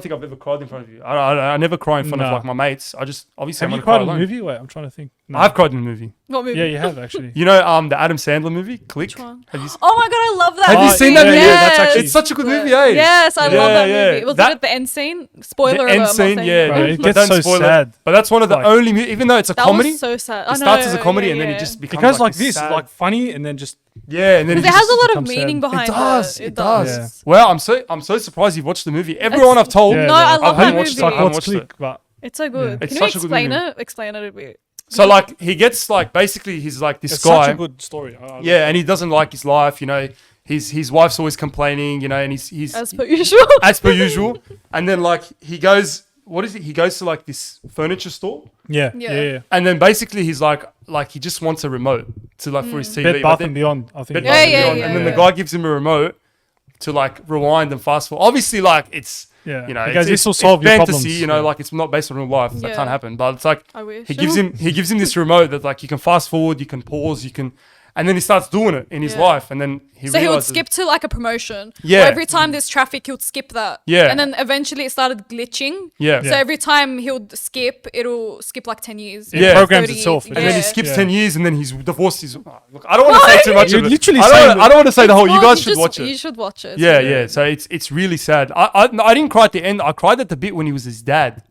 think I've ever cried in front of you. I never cry in front of Nah. like my mates. I just obviously Have I'm you gonna cry cried in a alone. movie? Wait, I'm trying to think. No. I've cried in a movie. What movie? Yeah, you have actually. You know, the Adam Sandler movie, Click. one? Have you? Oh my god, I love that. Have you movie. seen that movie? Yeah, that's actually- It's such a good movie, eh? Yes, I love Yeah, that yeah. movie. Was That- it at the end scene? Spoiler The alert. end I'm not scene, saying yeah. Bro, that. it But gets don't so spoil it. sad. But that's one of the Like- only, even though it's a That comedy, was so sad. it starts as a comedy and then it just becomes Because like this this, like funny, and then just yeah, and then Because it it has just a lot of becomes sad. meaning behind it. does. It does. Yeah. Well, I'm so surprised you've watched the movie. Everyone I've told, Yeah, No, I love haven't that watched movie. it. I like haven't what's watched click, but It's so good. It's Can you such a good explain movie. it? Explain it a bit. So like he gets like basically he's like this it's guy. such a good story. Yeah, and he doesn't like his life. You know, his wife's always complaining. You know, and he's As per usual. as per usual. And then like he goes what is it? He goes to like this furniture store, Yeah. Yeah. and then basically he's like he just wants a remote to like for his TV. Bed but Bath then- and Beyond, I think. Bed Yeah, Bath and yeah, Beyond, yeah, and then yeah. the guy gives him a remote to like rewind and fast forward. Obviously, like it's Yeah. you know, He goes, it's this will solve it's your fantasy. problems. You know, like it's not based on real life. That Yeah. can't happen. But it's like I wish. he gives him this remote that like you can fast forward, you can pause, you can, and then he starts doing it in his Yeah. life, and then So he would realizes- skip to like a promotion. Yeah. Or every time there's traffic, he would skip that. Yeah. And then eventually it started glitching. Yeah. So Yeah. every time he would skip, it'll skip like 10 years. It Yeah. programs 30 itself. years. And then he Yeah. skips Yeah. 10 years, and then he's divorced. Look, I don't want to say too much You're of it. literally I saying don't want to say the whole. You Well, guys should just- watch it. You should watch it. Yeah, yeah. So it's really sad. I didn't cry at the end. I cried at the bit when he was his dad.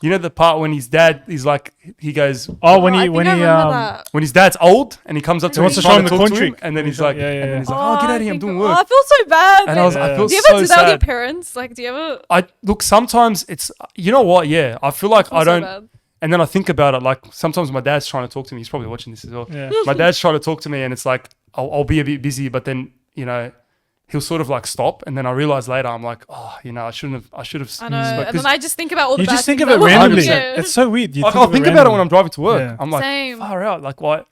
You know the part when his dad is like he goes Oh, when I he think when I he remember that. when his dad's old and he comes up to him wants to trying show him the talk to country. him, and then he's like, Yeah, yeah, and then he's like, yeah. oh, get I out of here, I'm think- doing Oh, work. I feel so bad. And I Yeah. feel do you so ever do that with your sad. parents? Like, do you ever? I look sometimes it's you know what? Yeah, I feel like feel I so don't. bad. And then I think about it. Like sometimes my dad's trying to talk to me. He's probably watching this as well. Yeah. My dad's trying to talk to me, and it's like I'll be a bit busy, but then you know he'll sort of like stop, and then I realize later I'm like, oh, you know, I should have. I know. And then I just think about all the You bad just think things of it that will happen. randomly. Yeah. It's so weird. You Like, I'll think about it when randomly. I'm driving to work. Yeah. I'm like, Same. far out. Like, why?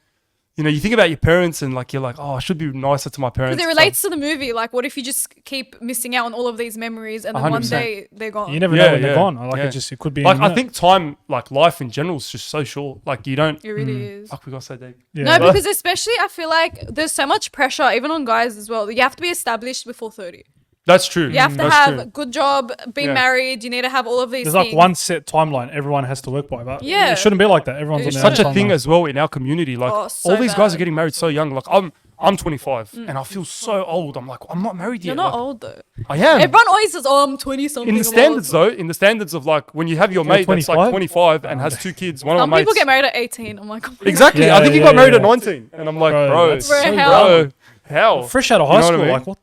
You know, you think about your parents and like you're like, oh, I should be nicer to my parents. Because it relates to the movie. Like, what if you just keep missing out on all of these memories and then one 100%. day they're gone? You never Yeah, know when they're yeah, gone. Like yeah. it could be. Like any I minute. think time, like life in general, is just so short. Like you don't. It really is. Fuck, we got so deep. Yeah. No, because especially I feel like there's so much pressure, even on guys as well. You have to be established before 30. That's true. You have to That's have a true. good job, be Yeah. married. You need to have all of these there's things. like one set timeline everyone has to work by, but Yeah. it shouldn't be like that. Everyone's It's on their Such own a thing timeline. as well in our community. Like Oh, so all these guys bad. are getting married so young. Like I'm 25 and I feel so old. I'm like I'm not married You're yet. not Like, old though. I am. Everyone always says, "Oh, I'm 20 something." in the standards though, in the standards of like when you have your You're mate that's like 25? 25 and has 2 kids. One Some of my people mates. get married at 18. I'm like, oh my Exactly. Yeah, I think he yeah, got married yeah. at 19, and I'm like, Bro, bro, that's so bro, how? fresh out of You high know what I school. mean? Like what?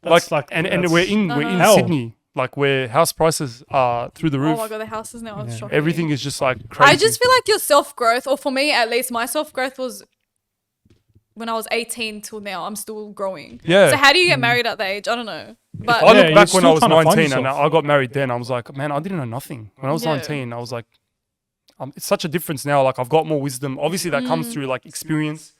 Like, That's and that's- we're in Hell. Sydney, like where house prices are through the Oh roof. my god, the houses now are shocking. Everything is just like crazy. I just feel like your self growth, or for me at least, my self growth was when I was 18 till now. I'm still growing. Yeah. So how do you get married at that age? I don't know. But I Yeah, look you're back when still I was trying to find 19 and yourself. I got married then. I was like, man, I didn't know nothing. When I was Yeah. 19, I was like, it's such a difference now. Like I've got more wisdom. Obviously, that comes through like experience,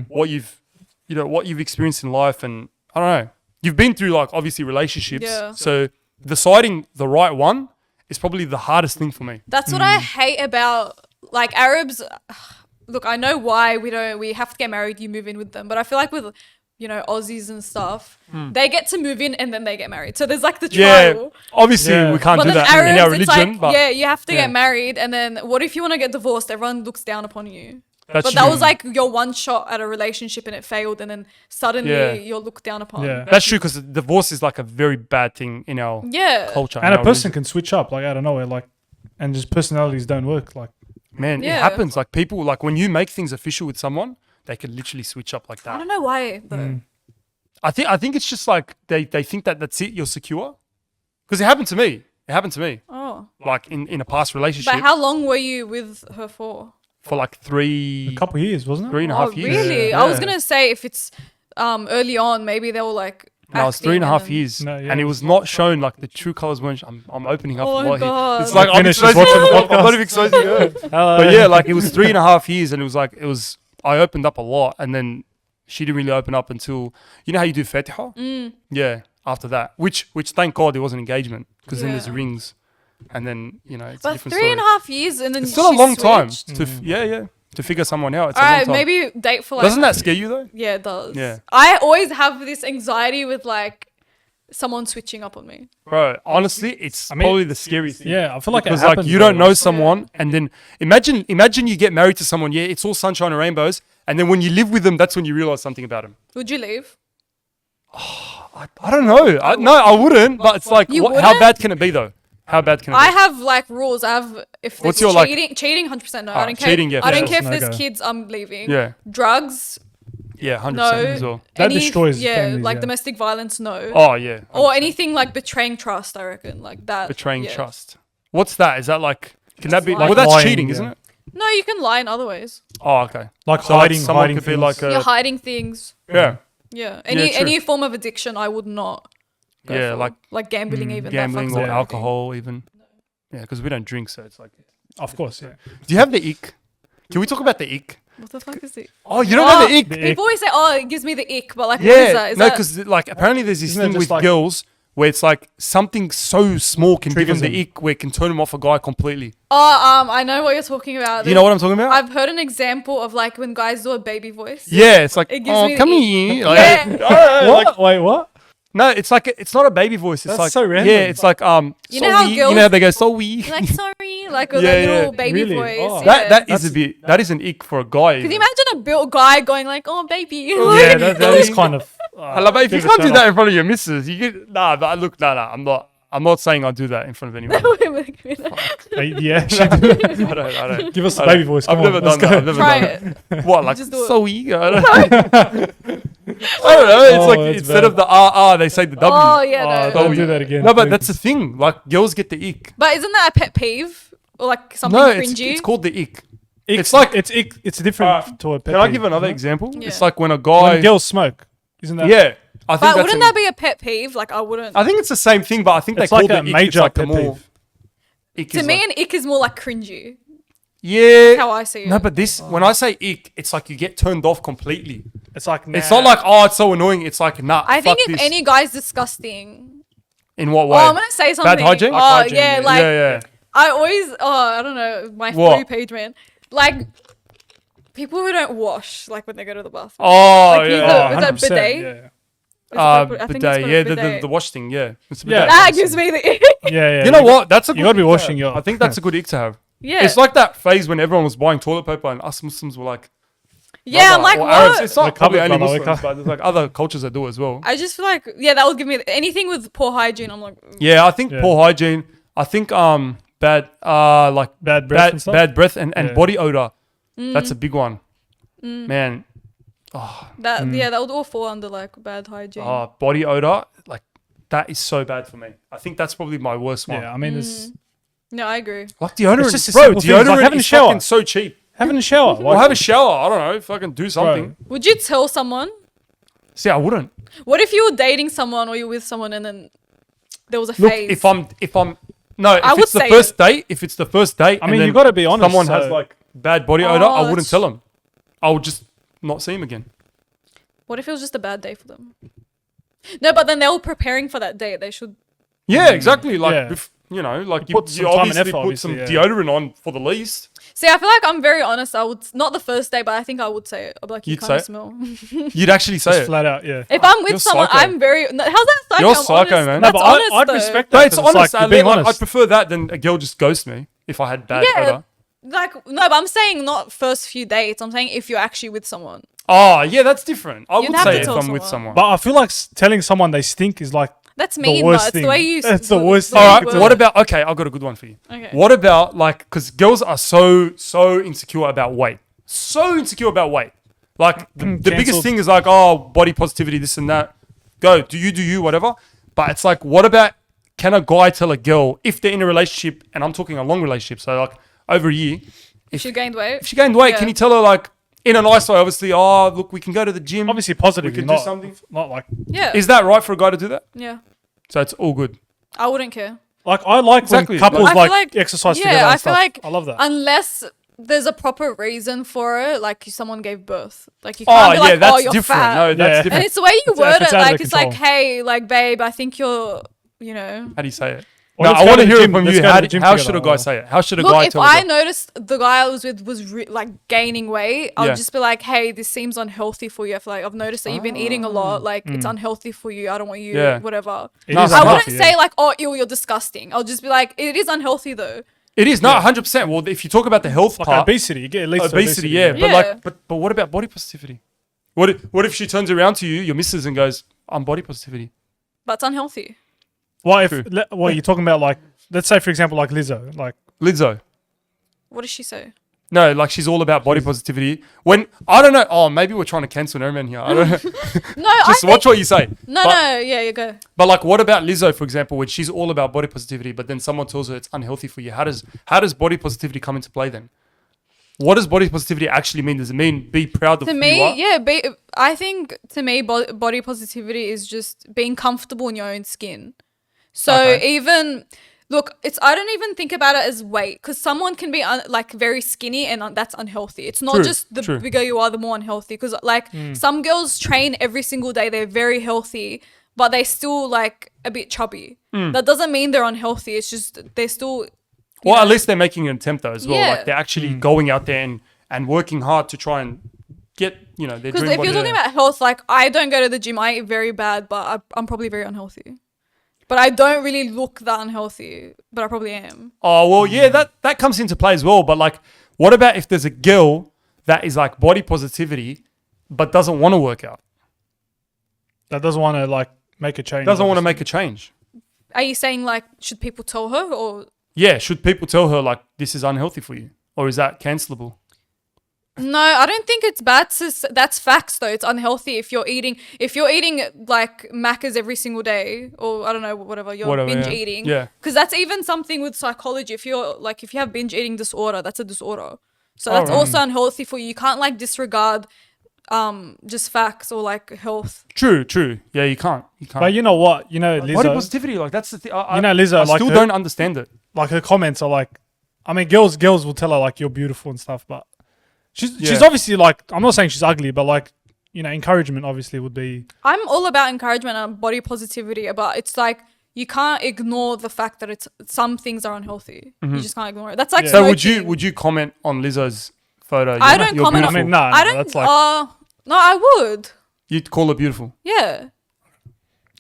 what you've experienced in life, and I don't know. You've been through like obviously relationships. Yeah. So deciding the right one is probably the hardest thing for me. that's what I hate about like Arabs. Look, I know why we have to get married, you move in with them. But I feel like with, you know, Aussies and stuff, they get to move in and then they get married. So there's like the Yeah. trial. Obviously, Yeah. we can't But do then that in our Arabs, it's religion. like, but yeah, you have to yeah. get married. And then what if you want to get divorced? Everyone looks down upon you. that's But true. that was like your one shot at a relationship and it failed. And then suddenly Yeah. you're looked down upon. Yeah. That's true because divorce is like a very bad thing in our Yeah. culture. And in a our person religion. can switch up like out of nowhere, like, and just personalities don't work. Like, Man, Yeah. it happens. Like people, like when you make things official with someone, they can literally switch up like I that. don't know why though. I think it's just like they think that that's it. You're secure. Because it happened to me. It happened to me. Oh. Like in a past relationship But how long were you with her for? for like a 3 couple of years, wasn't it? and a Oh, half years. really? Yeah. I was gonna say if it's early on, maybe they were like. No, it was acting 3.5 and then- years, No, yeah. and it was not shown. Like the true colors weren't. I'm opening up Oh a my lot here. God. It's like I'm Finish exposing. watching the I'm not even exposing her. But yeah, like it was 3.5 years, and it was like I opened up a lot, and then she didn't really open up until you know how you do Fatiha? Yeah, after that, which thank God there was an engagement because then there's Yeah. rings, and then you know it's a But different 3.5 years and then It's still a she long time switched. to to figure someone out. It's All a long right, time. maybe date for like. Doesn't that scare you though? Yeah, it does. Yeah. I always have this anxiety with like someone switching up on me. Bro, honestly, it's I mean, probably the scariest thing. Yeah, I feel like it Because like happens, you don't though. know someone, and then imagine you get married to someone. Yeah, it's all sunshine and rainbows, and then when you live with them, that's when you realize something about them. Would you leave? I don't know. I wouldn't. But it's like, You how wouldn't? bad can it be though? How bad can it I be? have like rules. I have if What's there's your, like- cheating, 100% no. Ah, I don't care. cheating, yeah, I don't yeah, care if that's there's no-go. kids. I'm leaving. Yeah, Drugs, yeah, 100% no. as well. That destroys yeah, families, like yeah. domestic violence, no. Oh yeah, Or anything like betraying trust. I reckon like that. betraying yeah. trust. What's that? Is that like? Can that be? lying. Well, that's Lying, cheating, yeah. isn't it? No, you can lie in other ways. Oh, okay. Like So like hiding, someone hiding could be things. like You're a hiding things. yeah, Yeah. true. Any form of addiction, I would not. Go Yeah, for. like gambling, even gambling that fucks or up alcohol, even. Yeah, because we don't drink, so it's like. Of course, yeah. Do you have the ick? Can we talk about the ick? What the fuck is it? Oh, you don't know the ick? The ick. People always say, "Oh, it gives me the ick," but like, what is that? Yeah, Is no, that because like apparently there's this Isn't it thing just with like- girls where it's like something so small can give them Triggers the ick where it can turn them off a guy completely. I know what you're talking about. Do you know what I'm talking about? I've heard an example of like when guys do a baby voice. Yeah, it's like, It gives oh, me the come ick. here. Like, Yeah. What? Wait, what? no, it's like it's not a baby voice. It's That's like so random. Yeah, it's like You know how you girls- know how they go so wee. Like, sorry, like with Yeah, a little yeah. baby Really? voice. Oh. Yeah. That is an ick for a guy. Can you imagine a built guy going like, "Oh, baby"? Yeah, that is kind of. Hello, but if bit you of a can't do turn that off. in front of your missus, you get But look, I'm not saying I do that in front of anyone. Yeah, I don't. give us the I don't- baby voice. I've Come never on, done let's that. go. I've never Try done it. it. What, like Just do it. so eager? I don't know. It's Oh, like that's instead bad. of the R, they say the W. Oh yeah, Oh, no. don't do that again. No, but please. that's the thing. Like girls get the ick. But isn't that a pet peeve or like something No, cringy? it's called the ick. It's like- like it's different to a pet Can I peeve, give another no? example? Yeah. It's like when a guy. When girls smoke, isn't that? Yeah, I think but that's wouldn't an- that be a pet peeve? Like I wouldn't. I think it's the same thing, but I think It's they call like the a ick. It's major like the pet more. peeve. Ick To is me, like- an ick is more like cringy. yeah. How I see it. No, but this when I say ick, it's like you get turned off completely. It's like It's not like it's so annoying. It's like I think fuck if this. any guy's disgusting. In what way? Oh, I'm gonna say something. hygiene? Oh, Like hygiene, yeah, yeah. like yeah. I always. Oh, I don't know. My What? For You page, man. Like people who don't wash, like when they go to the bathroom. Oh Like, use yeah. the- is that 100%, bidet? Yeah, Is it called- I think it's Bidet. called a Yeah, bidet. the wash thing. Yeah. It's a Yeah. bidet. That gives me the ick. yeah. You know what? That's a good You gotta be ick to washing have. your- I think that's a good ick to have. Yeah. It's like that phase when everyone was buying toilet paper and us Muslims were like, yeah, I'm brother, like, or what? Arabs. It's not We're probably covered, only brother, we're Muslims, but there's like other cultures that do it as well. I just feel like, yeah, that would give me anything with poor hygiene. I'm like, Yeah, I think Yeah. poor hygiene. I think bad like Bad breath and stuff? bad breath and Yeah. body odor. Mm. That's a big one. Man, that. Yeah, that would all fall under like bad hygiene. body odor, like that is so bad for me. I think that's probably my worst one. Yeah, I mean, it's No, I agree. Like deodorant, It's just a bro. simple thing. It's like Deodorant having a is shower. fucking so cheap. having a shower. Or have a shower. I don't know. Fucking do something. Would you tell someone? See, I wouldn't. What if you were dating someone or you're with someone and then there was a Look, phase? if I'm no, if I would it's the say first date, if it's the first date, I and mean, then you gotta be honest, Someone has so- like bad body odor. I wouldn't that's- tell him. I would just not see him again. What if it was just a bad day for them? No, but then they're all preparing for that date. They should. Yeah, exactly. Like Yeah. you know, like You put some time and obviously effort, put some obviously, deodorant on for the least. See, I feel like I'm very honest. I would not the first day, but I think I would say it. I'd be like, you You'd kind of say smell. You'd actually say Just it. flat out, yeah. If I'm with You're someone, psycho. I'm very. No, how's that psycho? You're I'm psycho, honest. man. No, That's but honest, I'd though. respect No, that. it's 'cause honest. Like, I you're being I'd honest. prefer that than a girl just ghost me if I had bad Yeah. odor. Like no, but I'm saying not first few dates. I'm saying if you're actually with someone. Oh, yeah, that's different. I would have say to if tell I'm with someone. someone. But I feel like telling someone they stink is like That's the mean, worst but it's thing. the way you. It's the worst way thing. you All right, word what it. about okay? I've got a good one for you. Okay. What about like because girls are so insecure about weight, so insecure about weight. Like the biggest Cancelled. thing is like body positivity, this and that. Go do you whatever. But it's like what about can a guy tell a girl if they're in a relationship and I'm talking a long relationship, so like over a year, If she gained weight. if she gained weight, Yeah. can you tell her like in a nice way? Obviously, look, we can go to the gym. obviously positive. we can not, do something. Not like Yeah. Is that right for a guy to do that? Yeah. So it's all good. I wouldn't care. I like Exactly. when couples I feel like exercise yeah, together. I And feel stuff. like I love that. Unless there's a proper reason for it, like someone gave birth, like you Oh can't be yeah, like, that's oh, you're different. fat. No, that's Yeah. And different. it's the way you It's- word if it's it. out of Like it's like, control. hey, like babe, I think you're, you know. How do you say it? Or No, let's I go want to to the hear it gym. from Let's you. go to How, the gym how should a together. guy say it? How should a Look, guy if tell a I girl? noticed the guy I was with was like gaining weight, I'll Yeah. just be like, hey, this seems unhealthy for you. I feel like I've noticed that you've been eating a lot. Like it's unhealthy for you. I don't want you, Yeah. whatever. It No, is I I unhealthy, wouldn't yeah. say like, oh, ew, you're disgusting. I'll just be like, it is unhealthy though. It is not 100%. Well, if you talk about the health like part, obesity. You get at least obesity, yeah. Yeah. But like, but what about body positivity? What if she turns around to you, your missus, and goes, "I'm body positivity." But it's unhealthy. What True. if? What you're talking about? Like, let's say for example, like Lizzo. Like, Lizzo. What does she say? No, like she's all about body positivity. When I don't know. Oh, maybe we're trying to cancel Nariman here. I don't know. No, Just I watch think, what you say. no, but, no, yeah, you go. But like, what about Lizzo, for example, when she's all about body positivity, but then someone tells her it's unhealthy for you? How does body positivity come into play then? What does body positivity actually mean? Does it mean be proud of To who you are? me, yeah, I think to me, body positivity is just being comfortable in your own skin. So Okay. even Look, I don't even think about it as weight because someone can be like very skinny and that's unhealthy. It's not True, just the true. bigger you are, the more unhealthy. Because like some girls train every single day, they're very healthy, but they still like a bit chubby. That doesn't mean they're unhealthy. It's just they're still. Well, at least they're making an attempt though as well. Yeah. Like they're actually going out there and working hard to try and get their Because dream if body. you're talking about health, like I don't go to the gym. I eat very bad, but I'm probably very unhealthy. But I don't really look that unhealthy, but I probably am. Oh well, yeah, that comes into play as well. But like, what about if there's a girl that is like body positivity, but doesn't want to work out, That doesn't want to like make a change. doesn't want to obviously. make a change? Are you saying like should people tell her or? Yeah, should people tell her like this is unhealthy for you, or is that cancelable? No, I don't think it's bad. That's facts though. It's unhealthy if you're eating like Maccas every single day or I don't know whatever you're Whatever, binge yeah. eating. Yeah. Because that's even something with psychology. If you have binge eating disorder, that's a disorder. So that's right. also unhealthy for you. You can't like disregard just facts or like health. True. Yeah, you can't. But you know what? You know, Body Lizzo. positivity, like that's the thing. Lizzo, I like still her- don't understand it. Like her comments are like, I mean, girls will tell her like you're beautiful and stuff, but she's Yeah. obviously like, I'm not saying she's ugly, but like, you know, encouragement obviously would be. I'm all about encouragement and body positivity, but it's like you can't ignore the fact that some things are unhealthy. You just can't ignore it. That's like Yeah. So smoking. would you comment on Lizzo's photo? I don't comment on- I mean, no, I don't. that's like, No, I would. You'd call her beautiful. Yeah.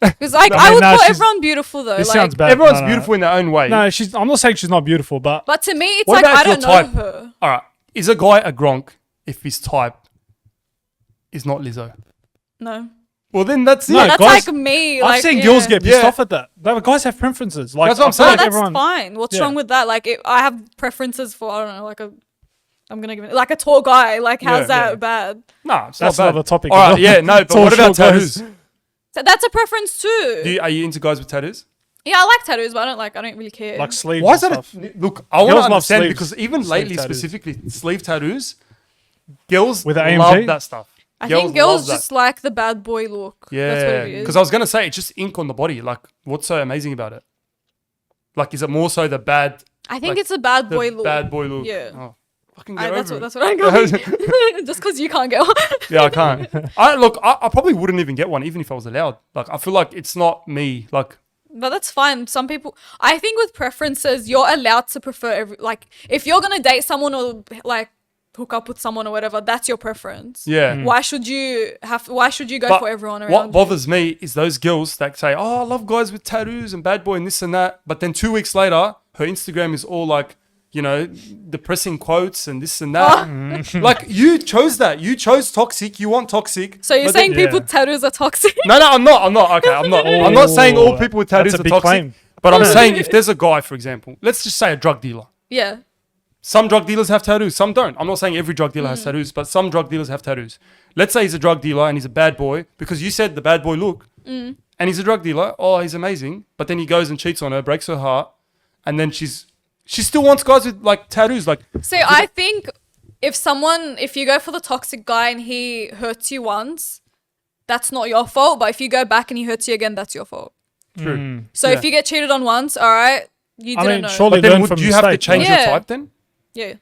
Because like I I mean, would no, call she's- everyone beautiful though. this Like, sounds bad. Everyone's No, no, beautiful in their own way. No, I'm not saying she's not beautiful, but but to me, it's What like about I if don't your know type- her. All right, is a guy a gronk if his type is not Lizzo? No. Well, then that's it. No, That's guys- like me. I've like, seen yeah. girls get pissed Yeah. off at that. The guys have preferences. Like, That's what I'm I feel saying. like That's everyone, fine. What's Yeah. wrong with that? Like, I have preferences for I don't know, I'm gonna give it like a tall guy. Like, how's Yeah, that yeah. bad? No, it's That's not bad. another topic All as right, well. yeah, no, but Tall, what about short guys. tattoos? So that's a preference too. Are you into guys with tattoos? Yeah, I like tattoos, but I don't really care. like sleeves Why is and that? stuff. Look, I want Girls to love understand sleeves. because even Sleeve lately, tattoos. specifically sleeve tattoos, girls With the AMG? love that stuff. I think girls love that. just like the bad boy look. That's what Yeah, it is. because I was gonna say it's just ink on the body. Like, what's so amazing about it? Like, is it more so the bad? I think like, it's a bad The boy look. bad boy look. Yeah. Oh, fucking get That's over what it. I'm going. Just because you can't get one. Yeah, I can't. I probably wouldn't even get one, even if I was allowed. Like, I feel like it's not me. Like, But that's fine. Some people, I think with preferences, you're allowed to prefer if you're gonna date someone or like hook up with someone or whatever, that's your preference. yeah. Why should you go But for everyone around what you? bothers me is those girls that say, "Oh, I love guys with tattoos and bad boy and this and that," but then 2 weeks later, her Instagram is all like, depressing quotes and this and that. Like, you chose that. You chose toxic. You want toxic. So you're but saying then- Yeah. people with tattoos are toxic? No, I'm not. Okay, I'm not. I'm not saying all Oh, people with that's tattoos a are big toxic. claim. But I'm saying if there's a guy, for example, let's just say a drug dealer. Yeah. Some drug dealers have tattoos, some don't. I'm not saying every drug dealer has tattoos, but some drug dealers have tattoos. Let's say he's a drug dealer and he's a bad boy because you said the bad boy look. And he's a drug dealer. Oh, he's amazing. But then he goes and cheats on her, breaks her heart, and then she still wants guys with like tattoos. Like, So I think if you go for the toxic guy and he hurts you once, that's not your fault. But if you go back and he hurts you again, that's your fault. true. So Yeah. if you get cheated on once, all right, you I didn't mean, know. surely But then learn would from you have to mistakes, change right? Yeah. your type then? Yeah.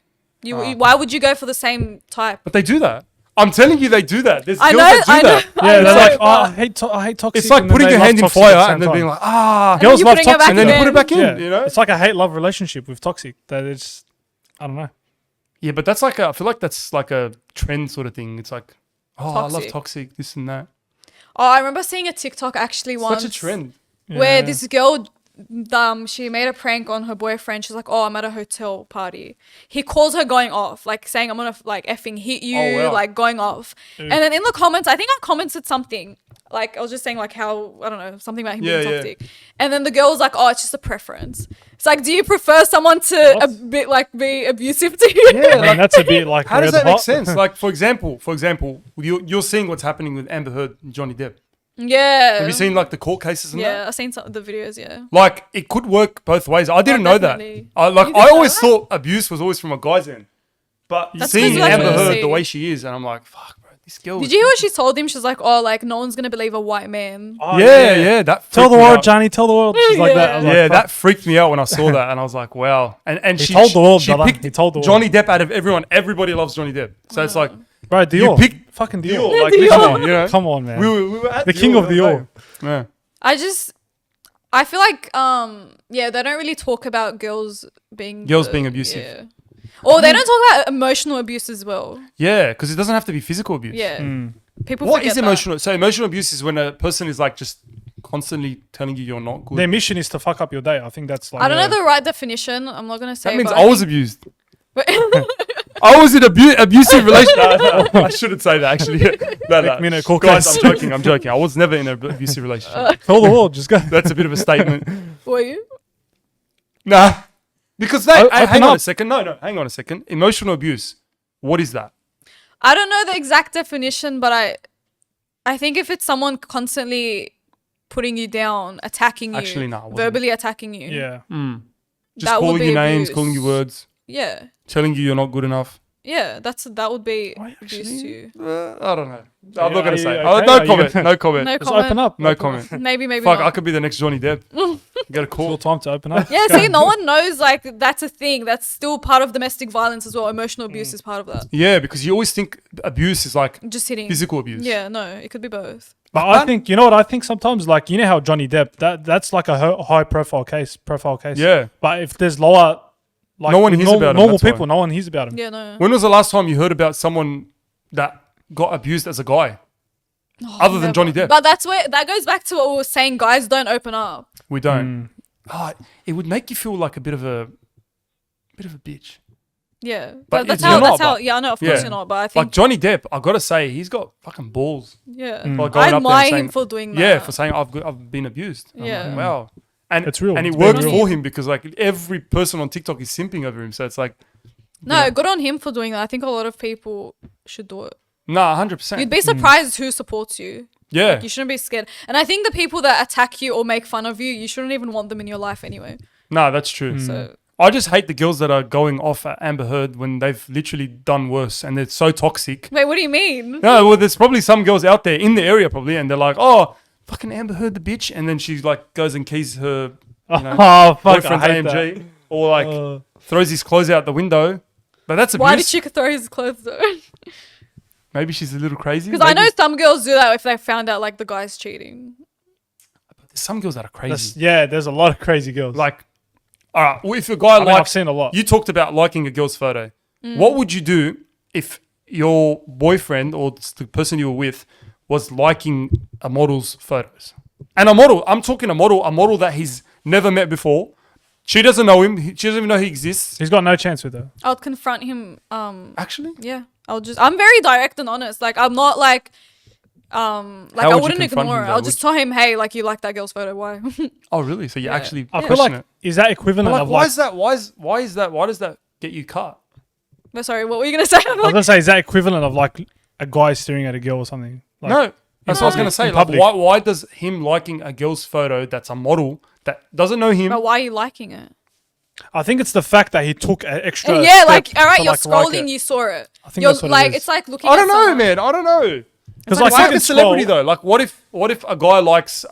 Why would you go for the same type? But they do that. I'm telling you, they do that. There's I girls know. that do I know. that. Yeah, I they're know, like, but- I hate toxic. It's like and then putting they your love hand in toxic at the fire same and then time. being like, ah. And then Girls you love putting it toxic. back And then you again. put it back in, Yeah, you know? it's like a hate-love relationship with toxic. That it's, I don't know. Yeah, but that's like I feel like that's like a trend sort of thing. It's like, oh, I love Toxic. toxic, this and that. Oh, I remember seeing a TikTok actually once. Such a trend. Where Yeah. this girl, she made a prank on her boyfriend. She's like, "Oh, I'm at a hotel party." He calls her going off, like saying, "I'm gonna like effing hit you," Oh, wow. like going off. And then in the comments, I think I commented something. Like I was just saying, like how I don't know something about him Yeah, being yeah. toxic. And then the girl was like, "Oh, it's just a preference." It's like, do you prefer someone to What? a bit like be abusive to you? Yeah, I mean, that's a bit like How does red that make hot. sense? Like, for example, you're seeing what's happening with Amber Heard and Johnny Depp. Yeah. Have you seen like the court cases and that? Yeah, I've seen some of the videos. Yeah. Like, it could work both ways. I didn't know that. definitely. I You didn't always know that? thought abuse was always from a guy's end. But That's seeing because, like, Amber what you Heard see. the way she is, and I'm like, fuck, bro, This girl. Did you hear what she told him? She's like, oh, like no one's gonna believe a white man. Oh, yeah. That Tell the freaked me world, out. Johnny. Tell the world. She's like that. I was Yeah, like, that freaked me out when I saw that, and I was like, wow. And He she told the world, she brother. picked He told the world. Johnny Depp out of everyone. Everybody loves Johnny Depp, so it's like Bro, Dior. picked fucking Dior. Dior, like, Dior. literally, you know, Come on, man. we were at The king of the other Dior. day. Yeah. I feel like they don't really talk about girls being abusive. Yeah. Or they don't talk about emotional abuse as well. Yeah, because it doesn't have to be physical abuse. Yeah. People What forget is that. emotional? So emotional abuse is when a person is like just constantly telling you you're not good. Their mission is to fuck up your day. I think that's like. I don't know the right definition. I'm not gonna say. that means but I was abused. I was in abusive relationship. I shouldn't say that actually. No. Minute, call Guys, case. I'm joking. I was never in an abusive relationship. Tell the world. Just go. That's a bit of a statement. Were you? Nah. Because they, Open hang on up. a second. No, hang on a second. Emotional abuse. What is that? I don't know the exact definition, but I think if it's someone constantly putting you down, attacking you, Actually, no, it wasn't. verbally attacking you. Yeah. Just That would calling be you names, abuse. calling you words, Yeah. telling you you're not good enough. Yeah, that would be abuse to you. I don't know. I'm not Are going to you say. okay? No Are you comment. gonna- No comment. No Just comment. open up. No Open up. comment. Maybe Fuck, not. I could be the next Johnny Depp. Get a It's your call. time to open up. Yeah, see, no one knows like that's a thing. That's still part of domestic violence as well. Emotional abuse is part of that. Yeah, because you always think abuse is like Just hitting. physical abuse. Yeah, no, it could be both. But I think, you know what I think sometimes, like, you know how Johnny Depp, that's like a high profile case. Yeah. But if there's lower, like, No one hears about him, normal that's why. people, no one hears about him. Yeah, no. When was the last time you heard about someone that got abused as a guy? Other than Never. Johnny Depp. But that's where that goes back to what we were saying. Guys don't open up. We don't. It would make you feel like a bit of a bitch. Yeah, But that's you're how. not, That's how. but- Yeah, I know. Of yeah. course you're not. But I Like think. Johnny Depp, I gotta say, he's got fucking balls. Yeah, By going I up there and admire him saying- for doing that. Yeah, for saying I've been abused. I'm Yeah. like, wow. And It's real. And it It's been works real. for him because like every person on TikTok is simping over him. So it's like, No, good on him for doing that. I think a lot of people should do it. nah, 100%. You'd be surprised who supports you. Yeah. You shouldn't be scared. And I think the people that attack you or make fun of you, you shouldn't even want them in your life anyway. Nah, that's true. So I just hate the girls that are going off at Amber Heard when they've literally done worse and they're so toxic. wait, what do you mean? No, well, there's probably some girls out there in the area probably, and they're like, oh, fucking Amber Heard the bitch, and then she like goes and keys her Oh, fuck. I boyfriend's hate AMG, that. or like throws his clothes out the window. But that's abuse. Why did she throw his clothes though? Maybe she's a little crazy. Because I know Maybe- some girls do that if they found out like the guy's cheating. there's some girls that are crazy. Yeah, there's a lot of crazy girls. Like, all right, well, if a guy I mean, I've likes, seen a lot. you talked about liking a girl's photo. What would you do if your boyfriend or the person you were with was liking a model's photos? And a model, I'm talking a model that he's never met before. She doesn't know him. She doesn't even know he exists. He's got no chance with her. I would confront him. Actually, Yeah, I'm very direct and honest. Like I'm not like How I would you wouldn't confront ignore him, it. though? I'll just tell him, hey, like you like that girl's photo. Why? oh really? So you actually I question feel like, it. is that equivalent Like, of why like, is that? Why is that? Why does that get you cut? No, sorry, what were you gonna say? I was going to say, is that equivalent of like a guy staring at a girl or something? Like, No, that's what I was gonna say. in Like, public. why does him liking a girl's photo that's a model that doesn't know him? But why are you liking it? I think it's the fact that he took an extra. Yeah, step like all right, to, you're like, like scrolling, it. you saw it. I think You're that's what it like is. it's like looking. I at don't know, someone. man. I don't know. Because It's like, like a celebrity though. Like, what if a guy likes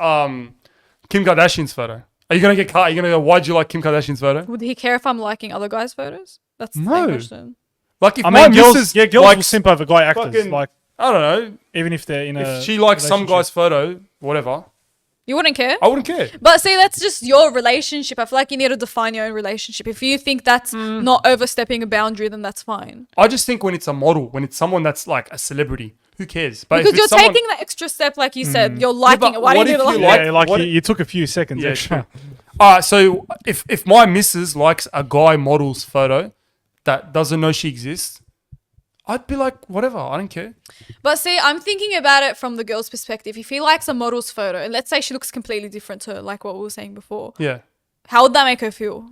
Kim Kardashian's photo? Are you gonna get cut? Are you gonna go? Why'd you like Kim Kardashian's photo? Would he care if I'm liking other guys' photos? That's the No. main question. Like, if I my mean, girls, missus girls will likes, simp over guy actors. fucking- Like, I don't know, even if they're in a. if she likes some relationship. guy's photo, whatever, You wouldn't care. I wouldn't care. But see, that's just your relationship. I feel like you need to define your own relationship. If you think that's not overstepping a boundary, then that's fine. I just think when it's a model, when it's someone that's like a celebrity, who cares? But Because if you're it's someone, taking the extra step, like you said, you're liking but it. Why do what you need if to you like it? Yeah, like what- you took a few seconds yeah, extra. sure. All right, so if my missus likes a guy model's photo that doesn't know she exists, I'd be like, whatever, I don't care. But see, I'm thinking about it from the girl's perspective. If he likes a model's photo, and let's say she looks completely different to her, like what we were saying before, Yeah, how would that make her feel?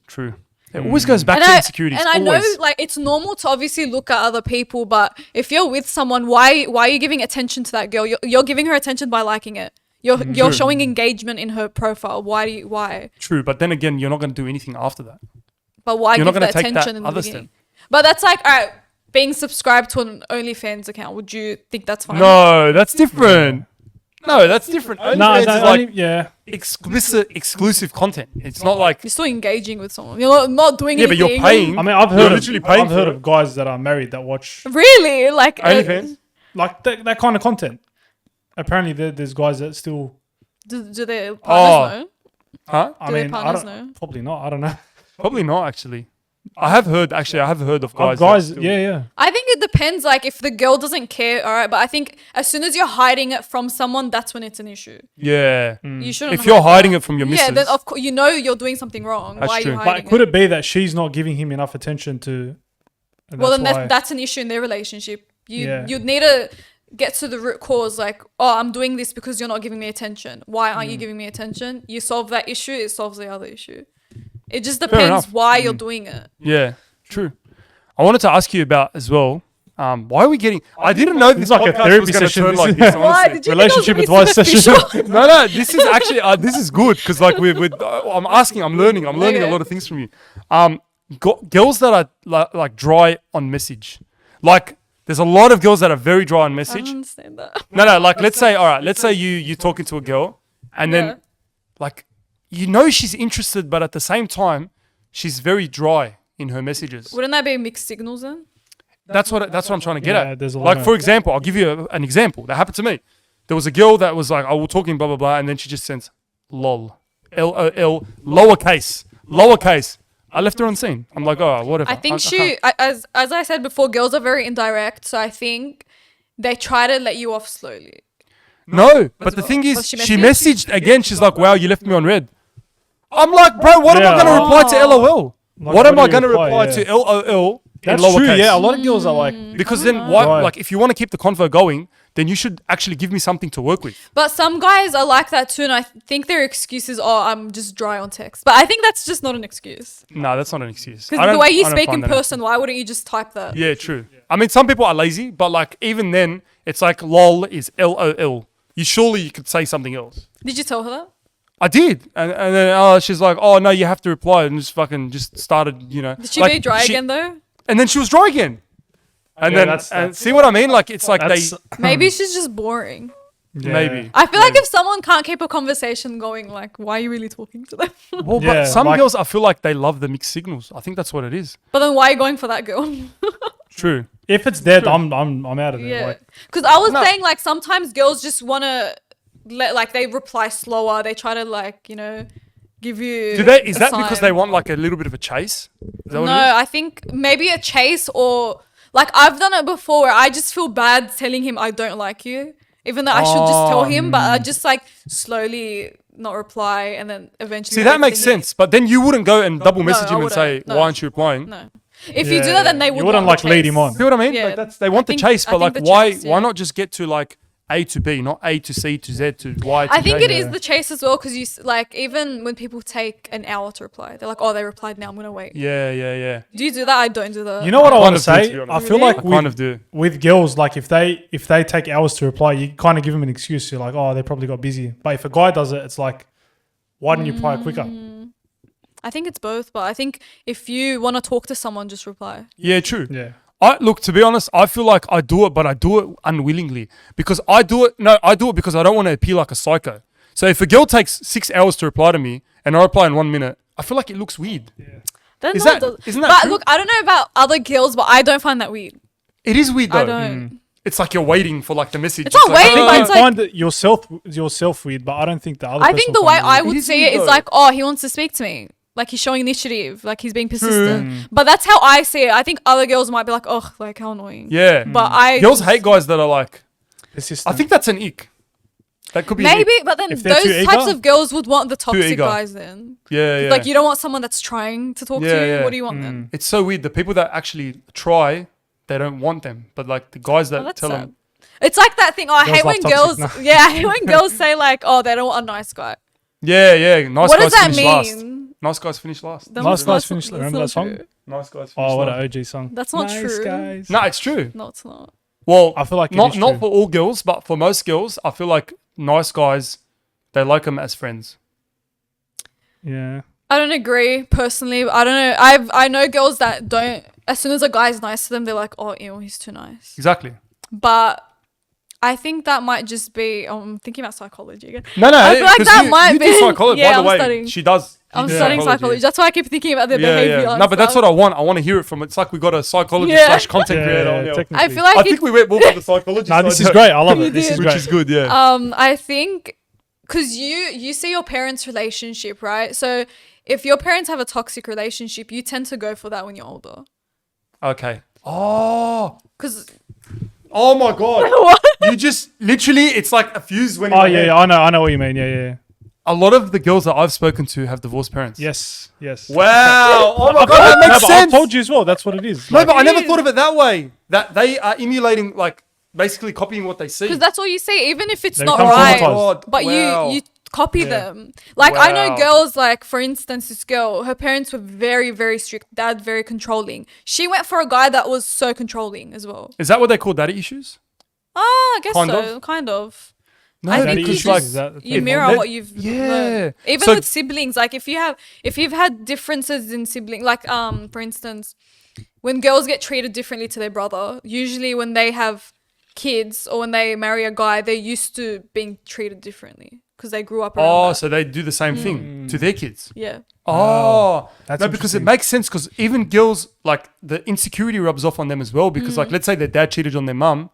true. It always goes back And to insecurities. I know, always. like, it's normal to obviously look at other people, but if you're with someone, why are you giving attention to that girl? You're giving her attention by liking it. You're showing engagement in her profile. Why? True, but then again, you're not going to do anything after that. But why You're give not the gonna take that attention in the other beginning? step. But that's like, all right, being subscribed to an OnlyFans account, would you think that's fine? No, that's different. No, that's different. No, OnlyFans is like yeah. exclusive content. It's not like You're still engaging with someone. You're not doing yeah, but anything. you're paying. I mean, I've You're heard literally paying I've heard for of guys that are married that watch Really? Like OnlyFans. like that kind of content. Apparently, there's guys that still. do their partners know? Huh? I Do their mean, I partners don't, know? probably not. I don't know. Probably not actually. I have heard of guys. Guys, that still- yeah. I think it depends. Like, if the girl doesn't care, all right. But I think as soon as you're hiding it from someone, that's when it's an issue. Yeah. You shouldn't. If you're hide hiding that. it from your missus. yeah, then of course you know you're doing something wrong. That's Why true. are you But hiding could it be that she's not giving him enough attention to? and Well, then why- that's an issue in their relationship. Yeah. You'd need to get to the root cause. Like, oh, I'm doing this because you're not giving me attention. Why aren't you giving me attention? You solve that issue, it solves the other issue. It just depends enough. why you're doing it. Yeah. True. I wanted to ask you about as well. Why are we getting? I didn't know this like a podcast therapy was gonna session. turn This like is- this. Why Honestly. did you Relationship think it was advice really session. superficial? No, this is actually this is good because like I'm asking, I'm learning Okay. a lot of things from you. Girls that are like dry on message, like there's a lot of girls that are very dry on I message. don't understand that. No, like let's say you're talking to a girl and Yeah. then like you know she's interested, but at the same time she's very dry in her messages. Wouldn't that be mixed signals then? That's what I'm trying to get Yeah, at. there's a lot Like of- for example, I'll give you an example that happened to me. There was a girl that was like, "Oh, we're talking blah blah blah," and then she just sends "lol," LOL, lowercase. I left her on scene. I'm like, oh, whatever. I think can't- as I said before, girls are very indirect. So I think they try to let you off slowly. No, but the thing is, Was she she messaged? messaged again. She's like, "Wow, you left me on red." I'm like, bro, what am I Yeah. going to reply to LOL? Like, What am do I you going to reply? reply Yeah. to LOL in That's lowercase? true. Yeah, a lot of girls are like. Because then why? Right. Like, if you want to keep the convo going, then you should actually give me something to work with. But some guys are like that too, and I think their excuse is, "Oh, I'm just dry on text." But I think that's just not an excuse. No, that's not an excuse. I Because the don't- way you I don't speak in find that- person, why wouldn't you just type that? Yeah, true. I mean, some people are lazy, but like even then, it's like lol is LOL. You could say something else. Did you tell her that? I did, and then she's like, "Oh no, you have to reply," and just started, you know. Did she like, be dry again though? And then she was dry again. And Yeah, then that's- see what I mean? Like it's like That's, Maybe she's just boring. yeah. maybe. I feel like if someone can't keep a conversation going, like, why are you really talking to them? Well, Yeah, but some like- girls, I feel like they love the mixed signals. I think that's what it is. But then why are you going for that girl? True. If it's dead, I'm out of there. Yeah, Like, because I was No. saying like sometimes girls just wanna like they reply slower. They try to like give you. Do they? Is a that because they sign. want like a little bit of a chase? Is that what No, it is? I think maybe a chase or like I've done it before where I just feel bad telling him I don't like you, even though I should just tell him, but I just like slowly not reply and then eventually. See, that next makes thing he- sense. But then you wouldn't go and double message I him and say, wouldn't. No. "Why aren't you replying?" No, if you do that, then they would. you wouldn't want like the lead chase. him on. See what I mean? Yeah. Like they want the think- chase, I but think like the why chase, why yeah. not just get to like A to B, not A to C to Z to Y to I think J? it is the chase as well because like even when people take an hour to reply, they're like, "Oh, they replied now. I'm gonna wait." Yeah. Do you do that? I don't do that. You know what I kind want to of do, to say? be I honest. feel Really? like I kind of do. with girls, like if they take hours to reply, you kind of give them an excuse. You're like, oh, they probably got busy. But if a guy does it, it's like, why didn't you reply quicker? I think it's both, but I think if you want to talk to someone, just reply. Yeah, true. Yeah. Look, to be honest, I feel like I do it, but I do it unwillingly because I do it because I don't want to appear like a psycho. So if a girl takes 6 hours to reply to me and I reply in 1 minute, I feel like it looks weird. Then Is no, that- it does- isn't that But true? look, I don't know about other girls, but I don't find that weird. It is weird though. I don't. It's like you're waiting for like the message. It's not like, waiting, I but think it's you like find it yourself weird, but I don't think the other. I person think the will way find it I weird. would is see weird it is though. like, oh, he wants to speak to me. Like he's showing initiative. Like he's being persistent. But that's how I see it. I think other girls might be like, oh, like how annoying. Yeah. But I Girls hate guys that are like. Persistent. I think that's an ick. That could be an maybe, ick. but then If they're those too types eager? of girls would want the toxic eager. guys then. Yeah. Like you don't want someone that's trying to talk to Yeah, you. yeah. What do you want then? It's so weird. The people that actually try, they don't want them. But like the guys that Oh, that's tell sad. them. It's like that thing. Oh, I Girls hate love when toxic. girls. Yeah, I hate when girls say like, "Oh, they don't want a nice guy." Yeah. Nice What guys does that finish last. mean? Nice guys finish last. That Nice was- guys that's- finish. that's Remember not that song? true. Nice guys finish Oh, what last. an OG song. That's not true. Guys. No, it's true. No, it's not. Well, I feel like it not is not true. for all girls, but for most girls, I feel like nice guys, they like them as friends. Yeah. I don't agree personally. I don't know. I know girls that don't as soon as a guy's nice to them, they're like, oh, ew, he's too nice. Exactly. But I think that might just be. I'm thinking about psychology again. No, I feel like 'cause that might you be. do psychology. Yeah, By the I'm way, studying. she does. I'm studying psychology. That's why I keep thinking about their behavior. Yeah. and No, but that's stuff. what I want. I want to hear it from. It's like we got a psychologist Yeah. slash content creator on here. technically. I feel like I think we went more for the psychology. No, side this is though, great. I love You it. This did. is which great. is good. Yeah. I think because you see your parents' relationship, right? So if your parents have a toxic relationship, you tend to go for that when you're older. Okay. Oh. Because Oh my god. what? You just literally, it's like a fuse when. Oh yeah, I know what you mean. Yeah. A lot of the girls that I've spoken to have divorced parents. Yes. Wow. Oh my god, that No, makes but sense. I told you as well. That's what it is. No, Like, but I never is. thought of it that way. That they are emulating, like, basically copying what they see. that's all you see, even if it's They not become right. traumatized. But Wow. you copy them. Like I know Wow. girls, like for instance, this girl, her parents were very, very strict. Dad very controlling. She went for a guy that was so controlling as well. Is that what they call daddy issues? I guess Kind so. of? Kind of. No, I Daddy think you issues, like is that- you mirror that- what you've yeah. learned. Even So- with siblings, like if you've had differences in sibling, like for instance, when girls get treated differently to their brother, usually when they have kids or when they marry a guy, they're used to being treated differently because they grew up around Oh, that. so they do the same thing to their kids. Yeah. Oh, That's no, because it interesting. makes sense. Because even girls, like the insecurity rubs off on them as well. Because, like, let's say their dad cheated on their mum,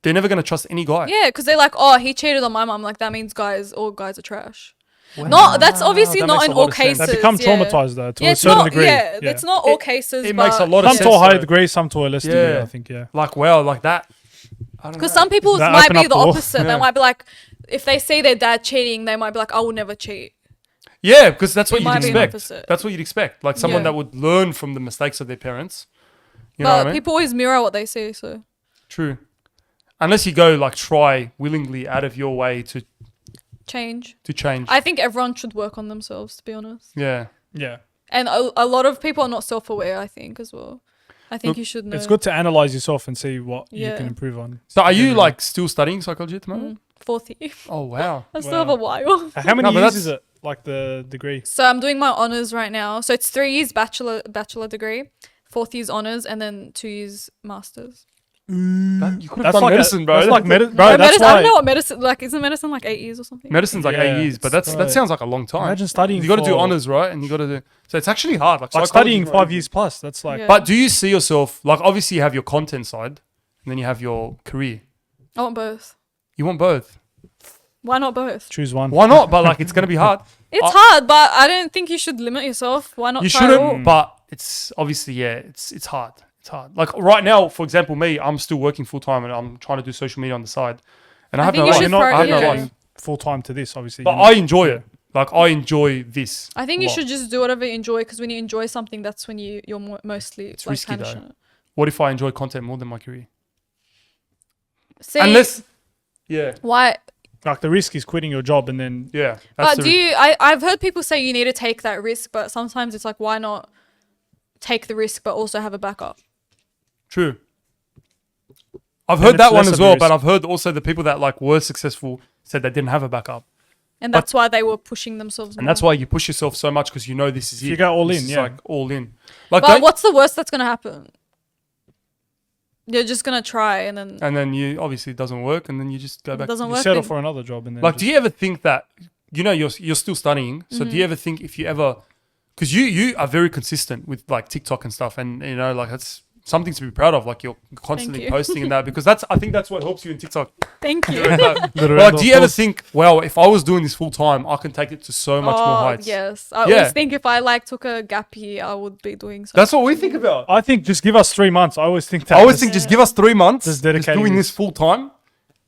they're never gonna trust any guy. Yeah, because they're like, oh, he cheated on my mom. Like that means all guys are trash. No, that's obviously That not makes in a lot all of sense. cases. They become yeah. traumatized though to Yeah, a it's certain not. degree. Yeah, it's not all cases. It makes a but- lot of Some sense. to a higher though. degree, some to a less degree. Yeah. I think. Yeah. Like, wow, like that. I don't Because know. some people That might open be up the the door. opposite. Yeah. They might be like, if they see their dad cheating, they might be like, I will never cheat. Yeah, because that's what It you'd might be an expect. opposite. That's what you'd expect. Like someone Yeah. that would learn from the mistakes of their parents. You know But what I mean? people always mirror what they see. So True. Unless you go like try willingly out of your way to change. change. I think everyone should work on themselves, to be honest. Yeah. Yeah. And a lot of people are not self-aware, I think, as well. I think Look, you should know. It's good to analyze yourself and see what you Yeah. can improve on. So are you like still studying psychology at the moment? Fourth year. Oh wow. I still Wow. have a while. How many No, but years that's- is it? Like the degree? So I'm doing my honors right now. So it's 3 years bachelor degree, 4th year's honors, and then 2 years masters. That, you could have That's done like medicine, bro. That's like medicine, But bro. That's medicine, I why. don't know what medicine like. Isn't medicine like 8 years or something? Medicine's like Yeah, 8 years, but right. that sounds like a long time. Imagine studying. You got to do for- honors, right? And you got to do. So it's actually hard. Like Like psychology studying is 5 not years plus. That's like. Yeah. But do you see yourself like obviously you have your content side, and then you have your career. I want both. You want both. Why not both? Choose one. Why not? But like it's gonna be hard. It's hard, but I don't think you should limit yourself. Why not You try it all? shouldn't, but it's obviously it's hard. It's hard. Like right now, for example, me, I'm still working full time and I'm trying to do social media on the side, and I have think no you life. should You're not I have no yeah. life. full time to this, obviously. But You're I not- enjoy it. Like I enjoy this. I think a you lot. should just do whatever you enjoy because when you enjoy something, that's when you're mostly It's like risky, though. passionate. What if I enjoy content more than my career? See, Unless, yeah, why? Like the risk is quitting your job and then. yeah. But the do you? I've heard people say you need to take that risk, but sometimes it's like, why not take the risk but also have a backup? True. I've Then heard that it's one less as of a well, risk. but I've heard also the people that like were successful said they didn't have a backup, And But- that's why they were pushing themselves. and more. that's why you push yourself so much because you know this is If it. you go all This in, is, yeah. like all in. Like But don't- what's the worst that's gonna happen? You're just gonna try, and then and then you obviously it doesn't work, and then you just go it back. doesn't You work. settle then- for another job and then. Like, just- do you ever think that you're still studying? So Mm-hmm. do you ever think if you ever, because you are very consistent with like TikTok and stuff, and like that's something to be proud of. Like you're constantly you. posting and that because I think that's what helps you in TikTok. Thank you. But Little like, round do you of ever applause. think, well, if I was doing this full time, I can take it to so much more heights? Yes, I Yeah. always think if I like took a gap year, I would be doing something. That's what we think about. I think just give us 3 months. I always think that. I always Just- think just give us 3 months, Just just dedicating doing this. this full time,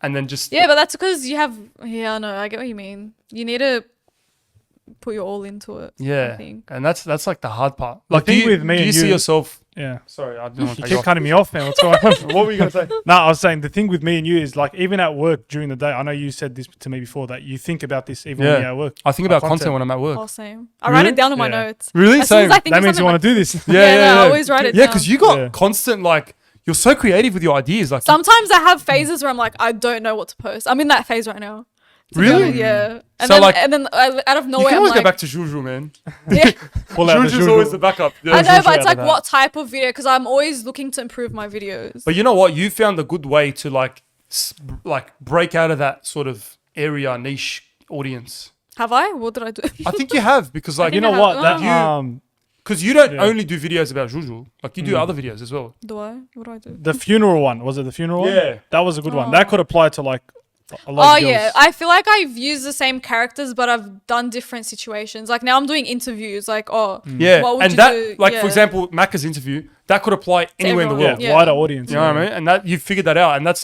and then just Yeah, but that's because you have. Yeah, no, I get what you mean. You need to put your all into it. I yeah, think. and that's like the hard part. Like, thing do you, with me do you and see you- yourself? Yeah. Sorry, I didn't want to You cut you keep off. cutting me off, man. What's going on? What were you gonna say? No, I was saying the thing with me and you is like even at work during the day. I know you said this to me before that you think about this even when Yeah. you're at work. I think Like about content when I'm at work. Oh, same. I write Really? it down in my Yeah. notes. Really? As soon Same. as I think That of means you something, want to do this. Yeah, no, I always write it Yeah, down. because you got Yeah. constant like you're so creative with your ideas. Like Sometimes I have phases where I'm like, I don't know what to post. I'm in that phase right now. To Really? go, yeah. And So, then, like, and then out of You nowhere, can I'm always like, go back to Juju, man. yeah. Pull out the Juju's Juju. always the backup. Yeah. I know, Juju but it's out like of that. what type of video? Because I'm always looking to improve my videos. But you know what? You found a good way to like break out of that sort of area niche audience. Have I? What did I do? I think you have because like think You I know have- what? That You- because you don't Yeah. only do videos about Juju, like you do other videos as well. Do I? What do I do? the funeral one, was it the funeral one? Yeah. That was a good one. Oh. That could apply to like a lot Oh of girls. yeah, I feel like I've used the same characters, but I've done different situations. Like now I'm doing interviews. Like Yeah, what would and you that do? like Yeah. for example, Macca's interview that could apply anywhere in the everyone. world. Yeah, Yeah. wider audience. You know what I mean? And that you figured that out, and that's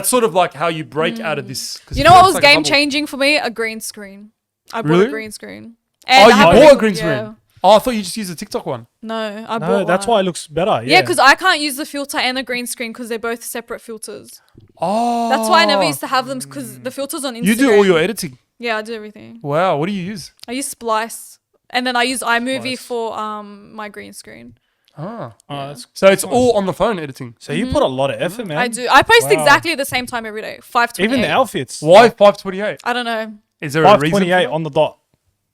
sort of like how you break out of this. 'cause You if know what it's was like a game bubble- changing for me? A green screen. I bought Really? a green screen. Oh, And you I have bought a big- green yeah. screen. Oh, I thought you just used the TikTok one. No, I No, bought that's one. why it looks better. Yeah, because I can't use the filter and the green screen because they're both separate filters. Oh, That's why I never used to have them because the filters on Instagram. You do all your editing. Yeah, I do everything. Wow, what do you use? I use Splice, and then I use iMovie Splice. for my green screen. Ah, That's, so it's all on the phone editing. so you put a lot of effort, man. I do. I post Wow. exactly at the same time every day. 5:28. Even the outfits. Why 5:28? I don't know. Is there a reason? 5:28 on the dot.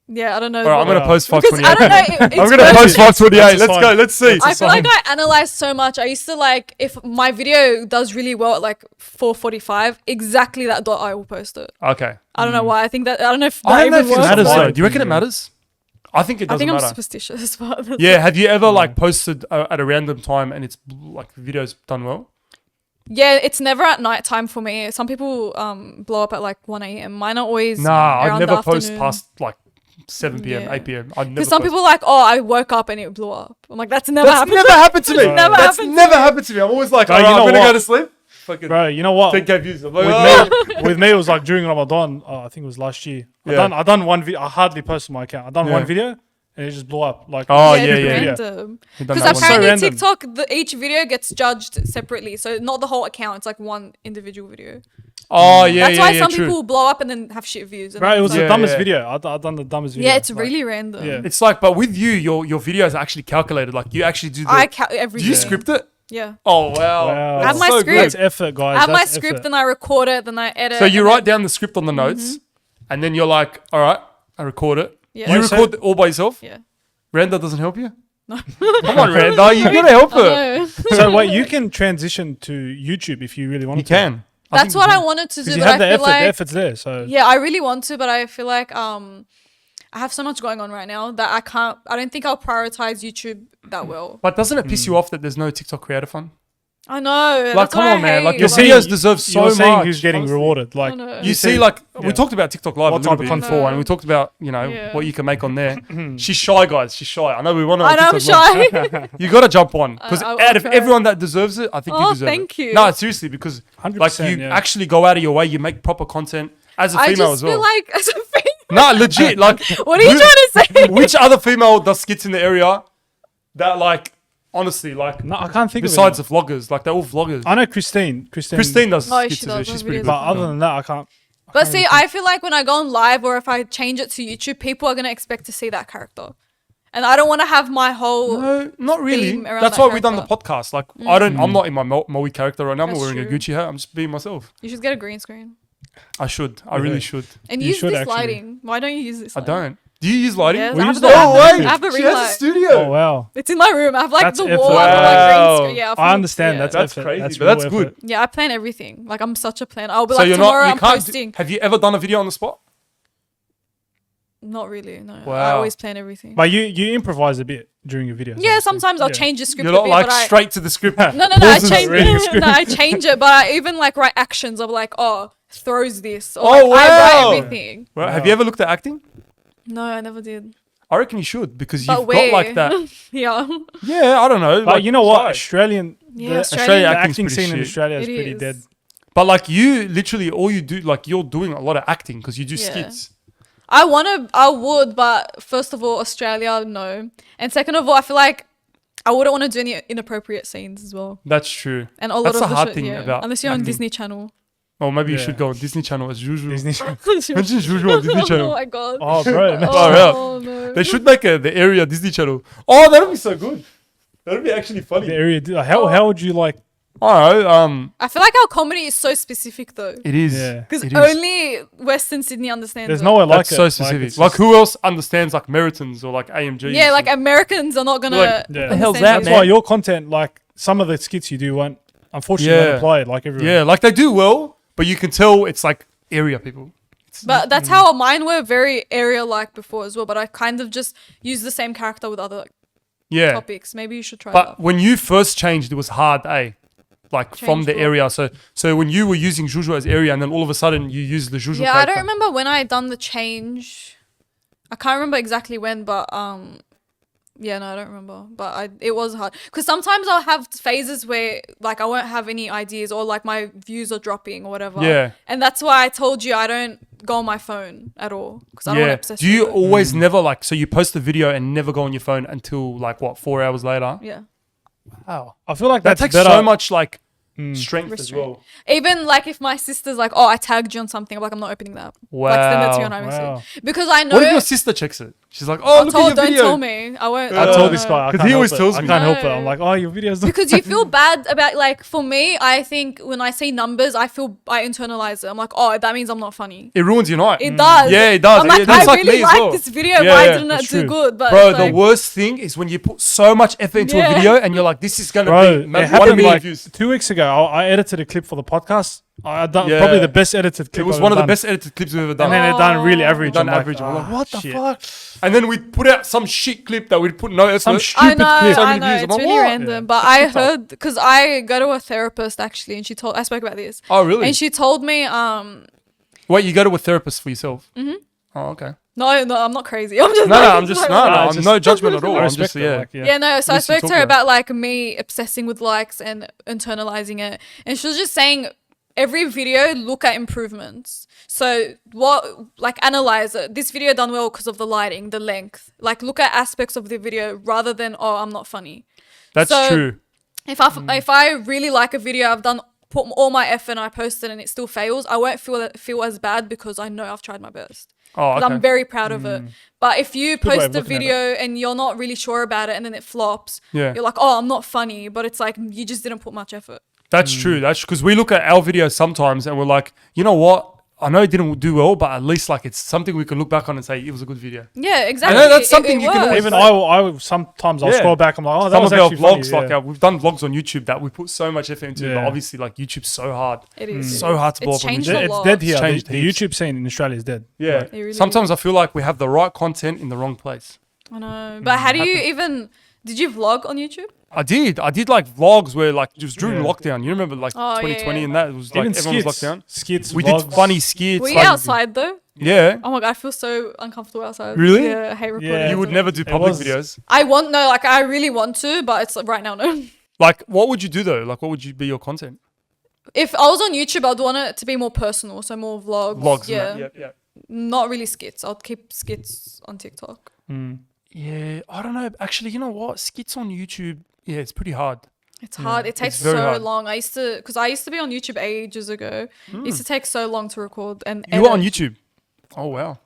Yeah, I don't know. All right, I'm what- gonna post because 5:28. I don't know. It's I'm gonna perfect. post 5:28. That's a Let's sign. go. Let's see. I feel like I analyze so much. I used to like if my video does really well at like 4:45, exactly that dot I will post it. Okay. I don't know why. I think that I don't know if that I don't know even if it works. matters Why? though. Do you reckon it matters? I think it I doesn't think I'm matter. superstitious. But Yeah. Have you ever like posted at a random time and it's like the video's done well? yeah, it's never at night time for me. Some people blow up at like 1 a.m. Mine are always Nah, I'd around the never post afternoon. past like 7 p.m., Yeah. 8 p.m. I'd never. Because some post. people are like, oh, I woke up and it blew up. I'm like, that's never That's happened. never happened to me. It's never That's happened to never me. happened to me. I'm always like, Bro, all right, you know I'm gonna what? go to sleep. Fucking Bro, you know what? 10K views. I'm like, With oh. me, with me, it was like during Ramadan. I think it was last year. Yeah. I done one video. I hardly posted my account. I done Yeah. one video and it just blew up. Like, Oh, Yeah, yeah, it's yeah. random. He done Because that one. apparently random. TikTok, each video gets judged separately. So not the whole account. It's like one individual video. Oh yeah, That's yeah, why yeah, some true. people blow up and then have shit views. And bro, then it was it's the Yeah, dumbest yeah. video. I done the dumbest video. yeah, it's Like, really random. yeah. It's like, but with you, your videos are actually calculated. Like you actually do. Every Do you day. script it? Yeah. Oh wow. Wow. I have my so script. That's effort, guys. I have my That's script effort. and I record it, then I edit. So you and write then- down the script on the notes, and then you're like, all right, I record it. Yeah. You Wait, so- record it all by yourself. Yeah. Randa doesn't help you. No. Come on, Randa, you gotta help her. No. So wait, you can transition to YouTube if you really want You to. can. That's what I wanted to do, Because you but I have the feel effort. like The effort's there. So yeah, I really want to, but I feel like I have so much going on right now that I don't think I'll prioritize YouTube that well. But doesn't it piss you off that there's no TikTok Creator Fund? I know. Like, that's come what on, I man. Like, hate, your like- videos deserve so you're saying much. who's getting honestly. rewarded. Like know. You see, like, we yeah. talked about TikTok Live What a little type of bit content? before, and we talked about, you know, Yeah. what you can make on there. She's shy, guys. She's shy. I know we want to. I know I'm shy. You got to jump on. Because I'll out of try. everyone that deserves it, I think you Oh, deserve it. thank you. No, seriously, because 100%, like you yeah. actually go out of your way, you make proper content as a I female just as well. feel like as a female. No, legit. Like, What are you trying to say? Which other female does skits in the area that, like, honestly, like, no, I can't think besides of the vloggers, like, they're all vloggers. I know Christine. Christine does Oh, skits she as well. does, She's her pretty videos good. But other than that, I can't. But see, I feel like when I go on live or if I change it to YouTube, people are gonna expect to see that character, and I don't want to have my whole. No, not really. theme around That's that why we've done the character. podcast. Like, I'm not in my Moe character right now. I'm not That's wearing a true. Gucci hat. I'm just being myself. You should get a green screen I should. I really should. and You use should this actually. lighting. Why don't you use this? I lighting? don't. Do you use lighting? Yes, We I have use the- the I lighting. have the She ring has a light. studio. Oh wow, It's in my room. I have like That's the effort. wall. I have, like, Wow. green screen. Yeah, I understand. yeah. That's effort. crazy, That's but that's real good. effort. Yeah, I plan everything. Like I'm such a planner. I'll be So like you're tomorrow not. You I'm can't. posting. Have you ever done a video on the spot? Not really. No, I Wow. always plan everything. But you improvise a bit during your videos. Yeah, obviously. sometimes I'll Yeah. change the script You're a not bit, like but straight to the script. No, I Pauses change. reading the script. No, I change it, but I even like write actions of like, oh, throws this. Or, Oh, like, I wow. write everything. Well, have you ever looked at acting? No, I never did. I reckon you should because But you've where? got like that. Yeah. Yeah, I don't know. But like, you know what? try. Australian, Yeah, the Australian the acting's acting pretty scene in shit. Australia is It pretty is. dead. But like you, literally, all you do, like you're doing a lot of acting because you do Yeah. skits. I would, but first of all, Australia, no. And second of all, I feel like I wouldn't want to do any inappropriate scenes as well. That's true. And a lot That's of the hard shit, thing yeah. about Unless you're on acting. Disney Channel. Or maybe you Yeah. should go on Disney Channel as usual. Disney. Imagine Juju on Disney Oh Channel. my god. Oh, bro. Far out. Oh no. They should make the area Disney Channel. Oh, that'd be so good. That'd be actually funny. The area. How would you like I don't know. I feel like our comedy is so specific though. It is. Yeah. Because It is. only Western Sydney understands There's it. nowhere like That's it. so specific. it's Like, just- who else understands like Meritons or like AMGs? Yeah, like and- Americans are not gonna. Like, Yeah. the hell's understand that, it. That's why your content, like some of the skits you do, won't unfortunately Yeah. won't apply like everywhere. yeah, like they do well, but you can tell it's like area people. But that's how mine were very area-like before as well. But I kind of just use the same character with other Yeah. topics. Maybe you should try But that. when you first changed, it was hard, Like from Changed the what? area. So when you were using Juju as area, and then all of a sudden you use the Juju. Yeah, I character. don't remember when I done the change. I can't remember exactly when, but yeah, no, I don't remember. But it was hard because sometimes I'll have phases where like I won't have any ideas or like my views are dropping or whatever. Yeah. And that's why I told you I don't go on my phone at all because I don't want to obsess. Do you with it. always never like so you post the video and never go on your phone until like what 4 hours later? Yeah. Wow. I feel like That that's takes better. so much like strength as Restraint. well. Even like if my sister's like, oh, I tagged you on something, I'm like, I'm not opening that. Like send that to you on Wow. iMessage. Wow. Because I know. What if your sister checks it? She's like, oh, look at your don't video. tell me. I won't. I won't told this know. guy. I 'Cause can't he always help it. tells I me. can't help it. No. I'm like, oh, your videos. Because you feel bad about like for me, I think when I see numbers, I internalize it. I'm like, oh, that means I'm not funny. It ruins your night. It does. Yeah, it does. I'm like, Yeah, that's I like really me as like well. this video. Yeah, Why yeah, didn't it that's do true. good? But Bro, it's the like, worst thing is when you put so much effort into a Yeah. video and you're like, this is gonna Bro, be it 1 happened million like views. 2 weeks ago. I edited a clip for the podcast. I done Yeah. probably the best edited clip. It was I've one of ever the done. best edited clips we've ever done. And then it done really average. done I'm like, average. I'm like, "Ah, what the shit." fuck? And then we put out some shit clip that we'd put no effort. Some I stupid know, clip. So I many know, views. I'm it's like, really what? random. Yeah. But I heard because I go to a therapist actually, and I spoke about this, Oh, really? and she told me, Wait, you go to a therapist for yourself? Mm-hmm. Oh, okay. no, I'm not crazy. I'm just No, like, I'm just like- no, it's I'm just- no judgment at all. I I'm respect just it, yeah. like, Yeah, no. So I Listen, spoke to talk her about about like me obsessing with likes and internalizing it, and she was just saying every video look at improvements. So analyze it. This video done well because of the lighting, the length. Like look at aspects of the video rather than I'm not funny. That's So- true. If I really like a video, put all my effort and I post it and it still fails, I won't feel as bad because I know I've tried my best. Oh, 'Cause okay. I'm very proud of it. But if you way of post a looking at video and you're not really sure about it and then it flops, Yeah. you're like, oh, I'm not funny. But it's like you just didn't put much effort. That's true. That's because we look at our videos sometimes and we're like, you know what? I know it didn't do well, but at least like it's something we can look back on and say it was a good video. Yeah, exactly. that's something you can works. always Even Like- I sometimes I'll Yeah. scroll back. I'm like, oh, that Some was of our actually vlogs, funny. like we've done vlogs on YouTube that we put so much effort into, but Yeah. obviously like YouTube's so hard. It is. So hard to blow It's up on changed YouTube. a It's lot. dead here. Changed The heaps. YouTube scene in Australia is dead. Yeah. It really Sometimes I feel like we have the right content in the wrong place. I know. But how do you even? Did you vlog on YouTube? I did like vlogs where like it was during Yeah. lockdown. You remember like Oh, yeah, 2020 yeah. and that it was like Even everyone was skits. locked down. Skits. We vlogs. did funny skits. Were you like- outside though? Yeah. Oh my god, I feel so uncomfortable outside. Really? Yeah, I hate recording. Yeah. You would outside. never do public was- videos. I want no, like I really want to, but it's like, right now no. Like, what would you do though? Like, what would you be your content? If I was on YouTube, I'd want it to be more personal, so more vlogs. Vlogs, yeah. and that. Yeah. Not really skits. I'll keep skits on TikTok. Yeah, I don't know. Actually, you know what? Skits on YouTube, yeah, it's pretty hard. It's hard. It takes very so hard. long. I used to be on YouTube ages ago. It used to take so long to record and You were on edit. YouTube. Oh wow.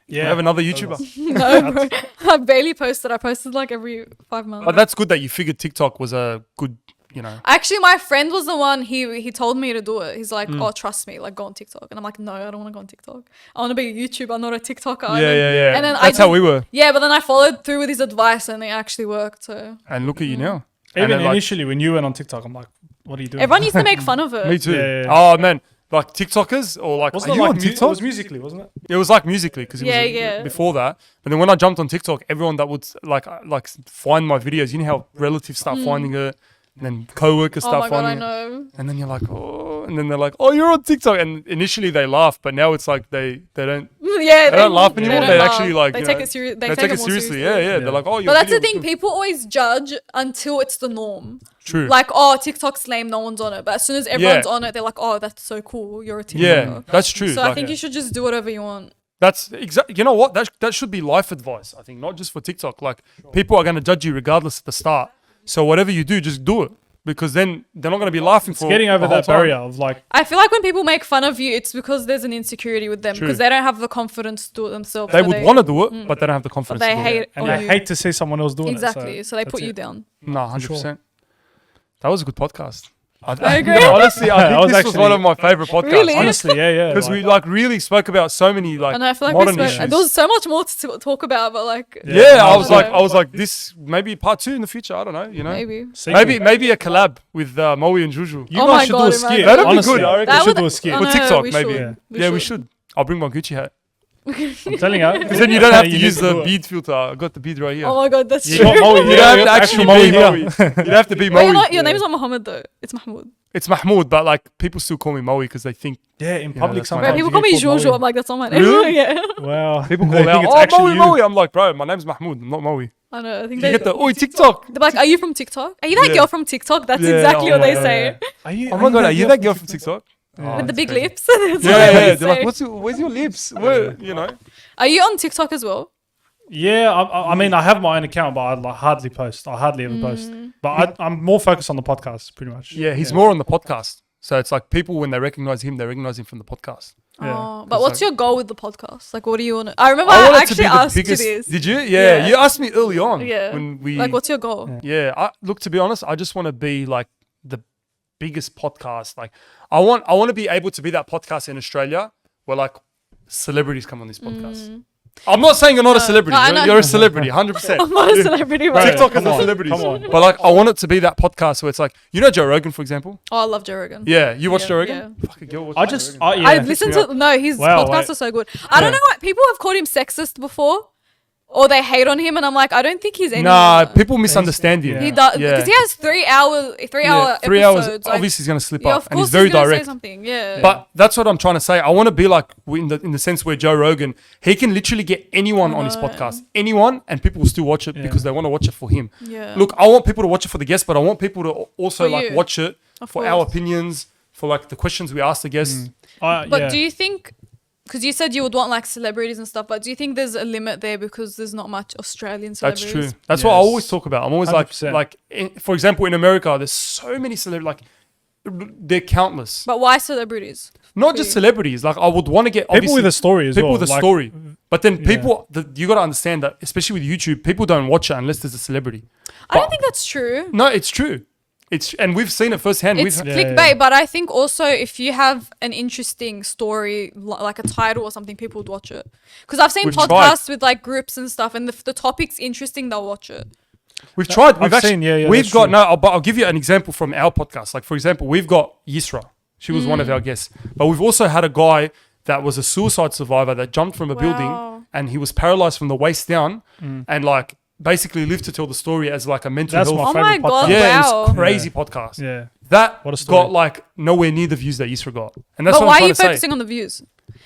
Yeah. We have another YouTuber. No, bro. I barely posted. I posted like every 5 months. But that's good that you figured TikTok was a good, you know. Actually, my friend was the one. He told me to do it. He's like, Mm. "Oh, trust me, like go on TikTok." And I'm like, "No, I don't want to go on TikTok. I want to be a YouTuber, not a TikToker." Yeah. And then That's how we were. Yeah, but then I followed through with his advice, and it actually worked. So And look at you now. Even And then, like, initially when you went on TikTok, I'm like, what are you doing? everyone used to make fun of it. me too. Yeah. Oh man, like TikTokers or like Wasn't are it you like on It TikTok? was Musically, wasn't it? It was like Musically because it Yeah, was yeah. before that. But then when I jumped on TikTok, everyone that would like find my videos, you know how relatives start finding it, and then coworkers Oh start my god, I finding it, know. and then you're like, oh, and then they're like, oh, you're on TikTok, and initially they laugh, but now it's like they don't Yeah, they don't laugh anymore. don't They laugh. actually like they you take know, it serious. They take it more seriously. Yeah. They're like, oh, your But that's the video was thing. good. People always judge until it's the norm. True. Like, oh, TikTok's lame, no one's on it. But as soon as everyone's Yeah. on it, they're like, oh, that's so cool. You're a TikToker. yeah, that's true. So Like, I think you should just do whatever you want. that's exactly. You know what? That should be life advice. I think not just for TikTok. Like people are going to judge you regardless at the start. So whatever you do, just do it because then they're not going to be laughing for Getting over the whole that time. barrier of like, I feel like when people make fun of you, it's because there's an insecurity with them True. because they don't have the confidence to do it themselves. They so would want to do it, but they don't have the but confidence. they to do hate it. it and on they you. hate to see someone else doing Exactly. it. So they that's put you it. down. No, 100%. That was a good podcast. I agree. Honestly, I That think was this was actually- one of my favorite podcasts. Really? Honestly, yeah. Because we like really spoke about so many like And I feel like modern there issues. was so much more to talk about, but like Yeah, I I was know. like, this maybe part 2 in the future. I don't know, you know. maybe. Maybe a collab with Moe and Juju. You Oh guys my should God, do a imagine. skit. That'd be Honestly, good, I reckon. we That should would- do a skit. oh, For no, TikTok, we maybe. should. Yeah, we should. I'll bring my Gucci hat. I'm telling you. Because then you don't have to need use the do it. bead filter. I got the bead right here. Oh my God, that's You true. got Moe You here. don't have You to got actually actual Moe be here. Moe. You don't have to be Wait, Moe. your name is not Muhammad though. It's Mahmoud. It's Mahmoud, but like people still call me Moe because they think Yeah, in public that's my sometimes. Wait, name. people you call me get called Jojo. Moe. I'm like, that's not my name. Really? Yeah. Wow. people They call think out, it's oh actually Moe, you. Moe. I'm like, bro, my name's Mahmoud, not Moe. I know. I think You they get the oi TikTok. They're like, are you from TikTok? Are you that Yeah. girl from TikTok? That's Yeah, exactly oh what they my say. Are you, Oh my god, are you that girl from TikTok? Oh, With the that's big crazy. lips. That's what Yeah, they They're say. like, where's your lips? Where, you know? Are you on TikTok as well? Yeah, I mean, I have my own account, but I like hardly post. I hardly ever post. But I'm more focused on the podcast, pretty much. Yeah, he's more on the podcast. So it's like people, when they recognize him from the podcast. Yeah. Oh, but what's your goal with the podcast? Like, what do you want to? I remember I I want it to actually be the asked biggest. you this. Did you? Yeah, Yeah. you asked me early on. Yeah. When we. Like, what's your goal? Yeah, look, to be honest, I just want to be like the biggest podcast. Like, I want to be able to be that podcast in Australia where like celebrities come on this podcast. I'm not saying you're not a celebrity. No, I know. You're a celebrity, 100%. I'm not a celebrity, Right. but TikTok is Come a on, celebrity. come on. But like, I want it to be that podcast where it's like, you know, Joe Rogan, for example. oh, I love Joe Rogan. Yeah, you watch Yeah, Joe Rogan? Fucking girl, watch I Joe just, Rogan. yeah, I've listened to his Wow, podcasts wait. are so good. I don't know what people have called him sexist before, or they hate on him, and I'm like, I don't think he's any. Nah, people misunderstand him. Yeah. He does Yeah. because he has 3 hour, 3 hour 3 hours. episodes. Like, Obviously, he's gonna slip yeah, up, of and he's course very gonna direct. Say something. Yeah, But that's what I'm trying to say. I want to be like in the sense where Joe Rogan, he can literally get anyone on his podcast, anyone, and people will still watch it because they want to watch it for him. yeah. Look, I want people to watch it for the guests, but I want people to also For like you. watch it Of for our course. opinions, for like the questions we ask the guests. But do you think? Because you said you would want like celebrities and stuff, but do you think there's a limit there because there's not much Australian That's celebrities? true. That's what I Yes. always talk about. I'm always 100%. for example, in America, there's so many celebrities. Like, they're countless. But why celebrities? Not just celebrities. Like, I would want to get People obviously, with a story as people well. with a like, story. But then people, you got to understand that, especially with YouTube, people don't watch it unless there's a celebrity. I don't think that's true. No, it's true. And we've seen it firsthand. It's We've, clickbait, but I think also if you have an interesting story, like a title or something, people would watch it. Because I've seen We've podcasts with like groups and stuff, and if the topic's interesting, they'll watch it. we've tried. We've I've actually, seen, yeah, we've that's got, true. no, but I'll give you an example from our podcast. Like, for example, we've got Yisra. She was one of our guests. But we've also had a guy that was a suicide survivor that jumped from a Wow. building and he was paralyzed from the waist down and like basically lived to tell the story as like a mental That's health. my Oh my favorite God, podcast. Yeah, it wow. was crazy podcast. Yeah. That What a story. got like nowhere near the views that Yisra got. And that's But what why I'm are you trying to focusing say. on the views?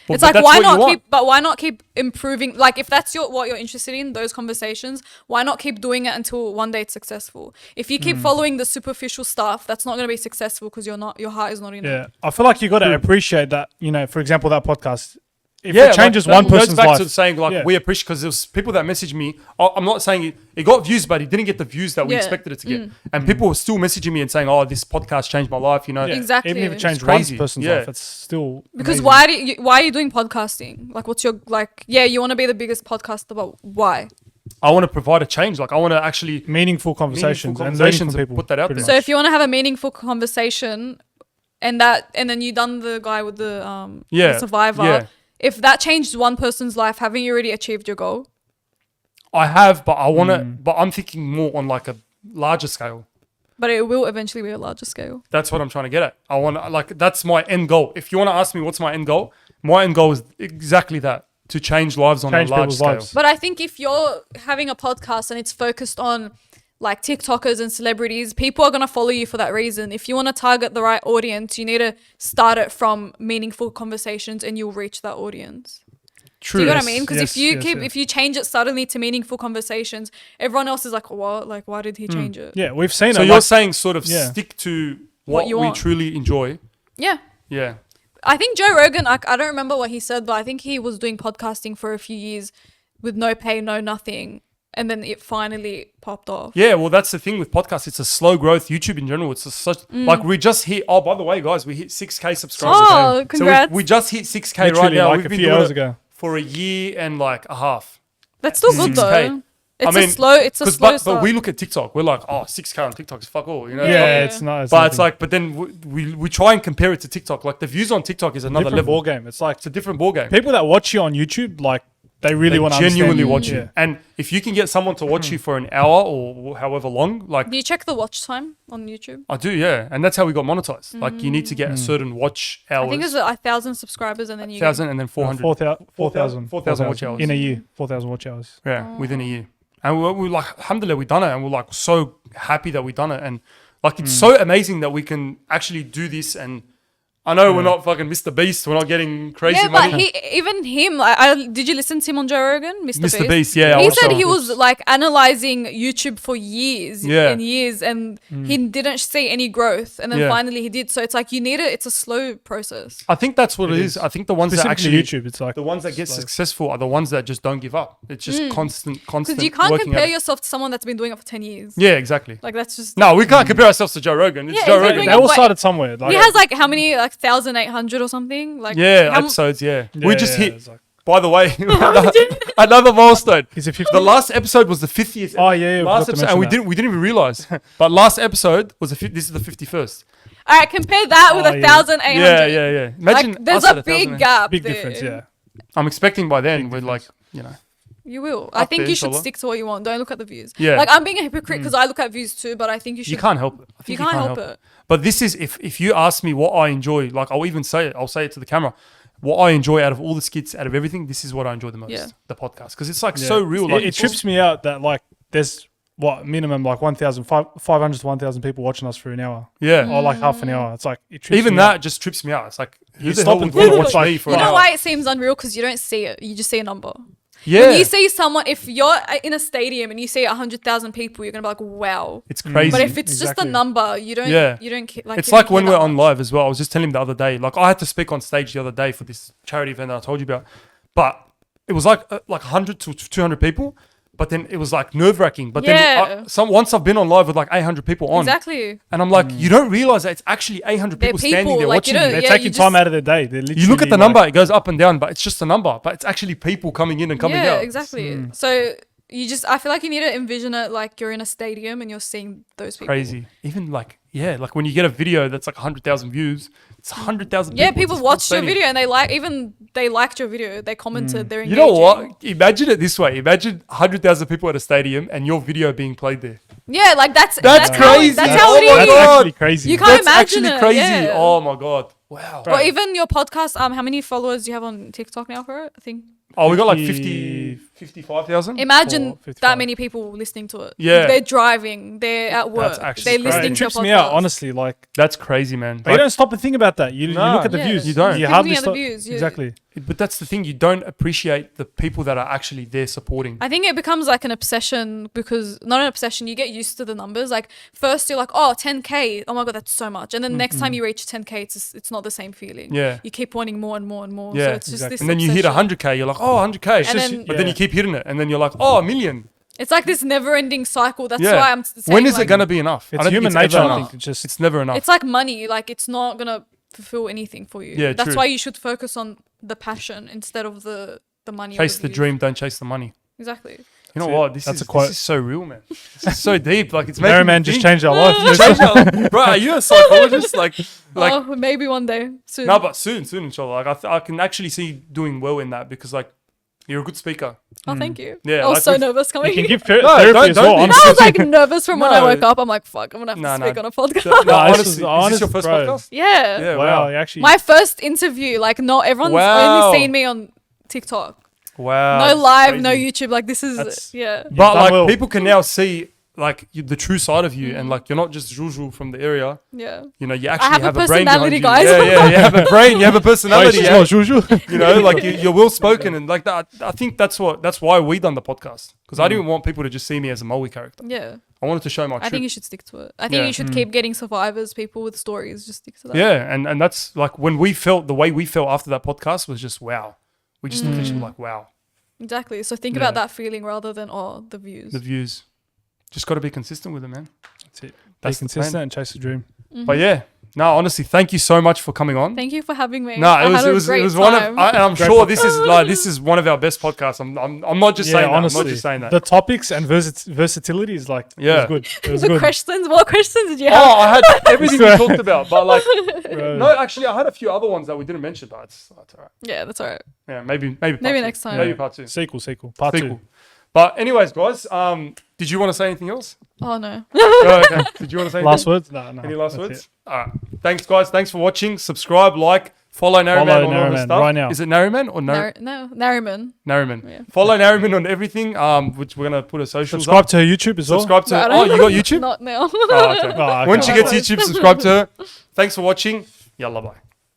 Well, It's but like that's why what you not want. keep? But why not keep improving? Like if that's what you're interested in, those conversations. Why not keep doing it until one day it's successful? If you keep following the superficial stuff, that's not going to be successful because your heart is not in Yeah. it. I feel like you got to appreciate that, for example, that podcast. If Yeah, it changes like, one that goes person's back life. to saying like Yeah. we appreciate because there was people that messaged me. I'm not saying it got views, but it didn't get the views that we Yeah. expected it to get. And people were still messaging me and saying, "Oh, this podcast changed my life." You know, Yeah. Exactly. Even if it It's changed crazy. one person's Yeah. life, it's still Because amazing. why are you doing podcasting? Like what's your like? Yeah, you want to be the biggest podcaster, but why? I want to provide a change. Like I want to actually meaningful conversations, and learning conversations from and people. put that out pretty there. So much. if you want to have a meaningful conversation, and then you done the guy with the the survivor. yeah. If that changed one person's life, haven't you already achieved your goal? I have, but I want to. But I'm thinking more on like a larger scale. But it will eventually be a larger scale. That's what I'm trying to get at. I want to like that's my end goal. If you want to ask me what's my end goal is exactly that, to change lives on Change a large people's scale. lives. But I think if you're having a podcast and it's focused on like TikTokers and celebrities, people are going to follow you for that reason. If you want to target the right audience, you need to start it from meaningful conversations and you'll reach that audience. True. Do you know what I mean? Because Yes, yes. if you change it suddenly to meaningful conversations, everyone else is like, what? Like, why did he change it? Yeah, we've seen So it. you're like- saying sort of Yeah. stick to What what you we want. truly enjoy. Yeah. Yeah. I think Joe Rogan, I don't remember what he said, but I think he was doing podcasting for a few years with no pay, no nothing. And then it finally popped off. Yeah, well, that's the thing with podcasts. It's a slow growth. YouTube in general, it's such like we just hit. Oh, by the way, guys, we hit 6K subscribers. Oh, So congrats. we just hit 6K right Literally now. like We've a been few doing hours it ago. for a year and like a half. That's still good 6K. though. It's I mean, a slow. It's a 'cause slow but start. we look at TikTok. We're like, oh, 6K on TikTok is fuck all. You know. Yeah, It's not- it's not. but it's nothing. like, but then we try and compare it to TikTok. Like the views on TikTok is another different level. ball game. It's like It's a different ball game. people that watch you on YouTube, like they really They want to genuinely understand watch you. you. Yeah. And if you can get someone to watch you for an hour or however long, like Do you check the watch time on YouTube? I do, yeah. And that's how we got monetized. Like you need to get a certain watch hours. I think it's 1,000 subscribers and then you. 1,000 and then 400. 4,000 watch hours. in a year. 4,000 watch hours. Yeah, within a year. And we like, alhamdulillah, we done it. And we're like so happy that we done it. And like, it's so amazing that we can actually do this. And I know we're not fucking Mr. Beast. We're not getting crazy Yeah, money. but even him, did you listen to him on Joe Rogan, Mr. Beast, yeah. I He watched said that he one. was like analyzing YouTube for years Yeah. and years, and he didn't see any growth, and then Yeah. finally he did. So it's like you need it. It's a slow process. I think that's what It it is. is. I think the ones that Specifically actually, YouTube, it's like the ones that get slow. successful are the ones that just don't give up. It's just constant Because you can't working compare at it. yourself to someone that's been doing it for 10 years. Yeah, exactly. Like that's just. No, we can't compare ourselves to Joe Rogan. It's Yeah, Joe exactly. Rogan. They all But- started somewhere. Like, He has like how many, like 1,800 or something? Like Yeah, how- episodes, yeah. Yeah, We just yeah, hit, it's like- by the way, another milestone. Is it 50? The last episode was the 50th. Oh, yeah, we last forgot to episode, and we mention didn't even realize. But last episode was this is the 51st. All right, compare that with Oh, yeah. 1,800. Yeah, yeah, yeah. Imagine Like, there's us at a big 1,000. gap. Big there. difference, yeah. I'm expecting by then we're like, you know, You will. I Up think there, you should inshallah. stick to what you want. Don't look at the views. Yeah. Like I'm being a hypocrite because I look at views too, but I think you should. you can't help it. I think You can't help it. But this is if you ask me what I enjoy, like I'll even say it. I'll say it to the camera. What I enjoy out of all the skits, out of everything, this is what I enjoy the most. Yeah. The podcast, because it's like Yeah. so real. Like It trips me out that like there's what minimum like 500 to 1,000 people watching us for an hour Yeah. or like half an hour. It's like it trips Even me that out. just trips me out. It's like who You the stop hell and would want to think, watch like, me for You an know hour? why it seems unreal? Because you don't see it. You just see a number. Yeah. When you see someone, if you're in a stadium and you see 100,000 people, you're gonna be like, wow. It's crazy. But if it's just Exactly. a number, you don't. Yeah. You don't care. Like It's you don't like when care we're that on much. live as well. I was just telling him the other day, like I had to speak on stage the other day for this charity event that I told you about, but it was like 100 to 200 people, but then it was like nerve wracking. But Yeah. then once I've been on live with like 800 people on, Exactly. and I'm like, you don't realize that it's actually 800 They're people standing people, there like, watching you you. don't- They're yeah, taking you time just- out of their day. They're literally You look at the like- number, it goes up and down, but it's just a number. But it's actually people coming in and coming Yeah, out. exactly. So I feel like you need to envision it like you're in a stadium and you're seeing those people. Crazy. Even like when you get a video that's like 100,000 views, it's 100,000 Yeah, people. people It's a full watched your stadium. video and they liked your video. They commented. They're You engaging. know what? Imagine it this way. Imagine 100,000 people at a stadium and your video being played there. Yeah, like that's That's how crazy. that's how Oh it my is. That's God. actually crazy. You can't That's imagine actually it, crazy. yeah. Oh my God. Wow. Or even your podcast. How many followers do you have on TikTok now for it? I think. Oh, we got like 50 55,000. Imagine 55. that many people listening to it. Yeah. They're driving. They're at work. actually They're crazy. listening It to your trips me out, podcast. honestly. Like, That's crazy, man. but you don't stop and think about that. You No. look at the Yeah. views. You don't. You Keep hardly looking at the stop. views, you- Exactly. But that's the thing. You don't appreciate the people that are actually there supporting. I think it becomes like an obsession because not an obsession. You get used to the numbers. Like first you're like, oh, 10K. Oh my God, that's so much. And then next time you reach 10K, it's not the same feeling. Yeah. You keep wanting more and more and more. Yeah, So it's just exactly. this. And then you hit obsession. 100K. You're like, oh, 100K. And then- But then Yeah. you keep hitting it. And then you're like, oh, a million. It's like this never-ending cycle. That's Yeah. why I'm saying. When is like, it going to be enough? I It's don't think human ever nature, I enough. think. It's just It's never enough. It's like money. Like it's not gonna fulfill anything for you. Yeah, That's true. why you should focus on the passion instead of the money. or Chase the views. dream, don't chase the money. Exactly. You know That's it. what? That's a This quote. is so real, man. This is so deep. Like it's making Nariman me just think. changed our life. Changed our- Bro, are you a psychologist? Like Oh, maybe one day soon. no, but soon, inshallah. Like I can actually see you doing well in that because like you're a good speaker. Oh, thank you. Yeah, I was like so with- nervous coming. You can here. give therapy don't- as don't well. be- honestly. I was like nervous from when I No. woke up. I'm like, fuck, I'm gonna have to No, speak no. on a podcast. No, No, honestly, this is is this honest, your first bro. podcast? Yeah. Yeah, Wow, wow. you actually. My first interview. Like, not everyone's Wow. only seen me on TikTok. Wow. No that's live, no crazy. YouTube. Like, this is That's- yeah. But You've done like well. people can now see like the true side of you, and like you're not just Juju from the area. Yeah. You know, you actually have a a brain behind personality, you. guys. Yeah, you have a brain, you have a Wait, personality. she's yeah. not Juju. You know, like you're well spoken, and like that. I think that's why we done the podcast, because I didn't want people to just see me as a Maui character. Yeah. I wanted to show my I truth. think you should stick to it. I think Yeah. you should keep getting survivors, people with stories. Just stick to that. Yeah, and that's like when we felt the way we felt after that podcast was just wow. We just literally like wow, Exactly. So think Yeah. about that feeling rather than the views. the views. Just got to be consistent with it, man. That's it. Be That's the plan. consistent and chase the dream. But yeah, No, honestly, thank you so much for coming on. Thank you for having me. No, I it had a was great one of, time. and I'm sure this is one of our best podcasts. I'm not just saying that. I'm not just saying that. The topics and versatility is like, Yeah. it was good. It was the good. questions. What questions did you have? Oh, I had everything we talked about, but like, no, actually, I had a few other ones that we didn't mention, but it's all right. Yeah, that's alright. Yeah, maybe part Maybe two. next time. Maybe part two. Sequel, part Sequel. 2. But anyways, guys, did you want to say anything else? Oh no. Oh, okay. Did you want to say Last anything? words? No. Any last that's words? it. All right. Thanks, guys. Thanks for watching. Subscribe, like, follow Nariman Follow on all the Nariman stuff. right now. Is it Nariman or no? Nariman. Nariman. Yeah. Follow Nariman on everything. Which we're gonna put a socials Subscribe up. to her YouTube as well. Subscribe to. I Oh, don't- you got YouTube? Not now. Oh, okay. Oh, okay. Once you get to YouTube, subscribe to her. Thanks for watching. Yalla, bye.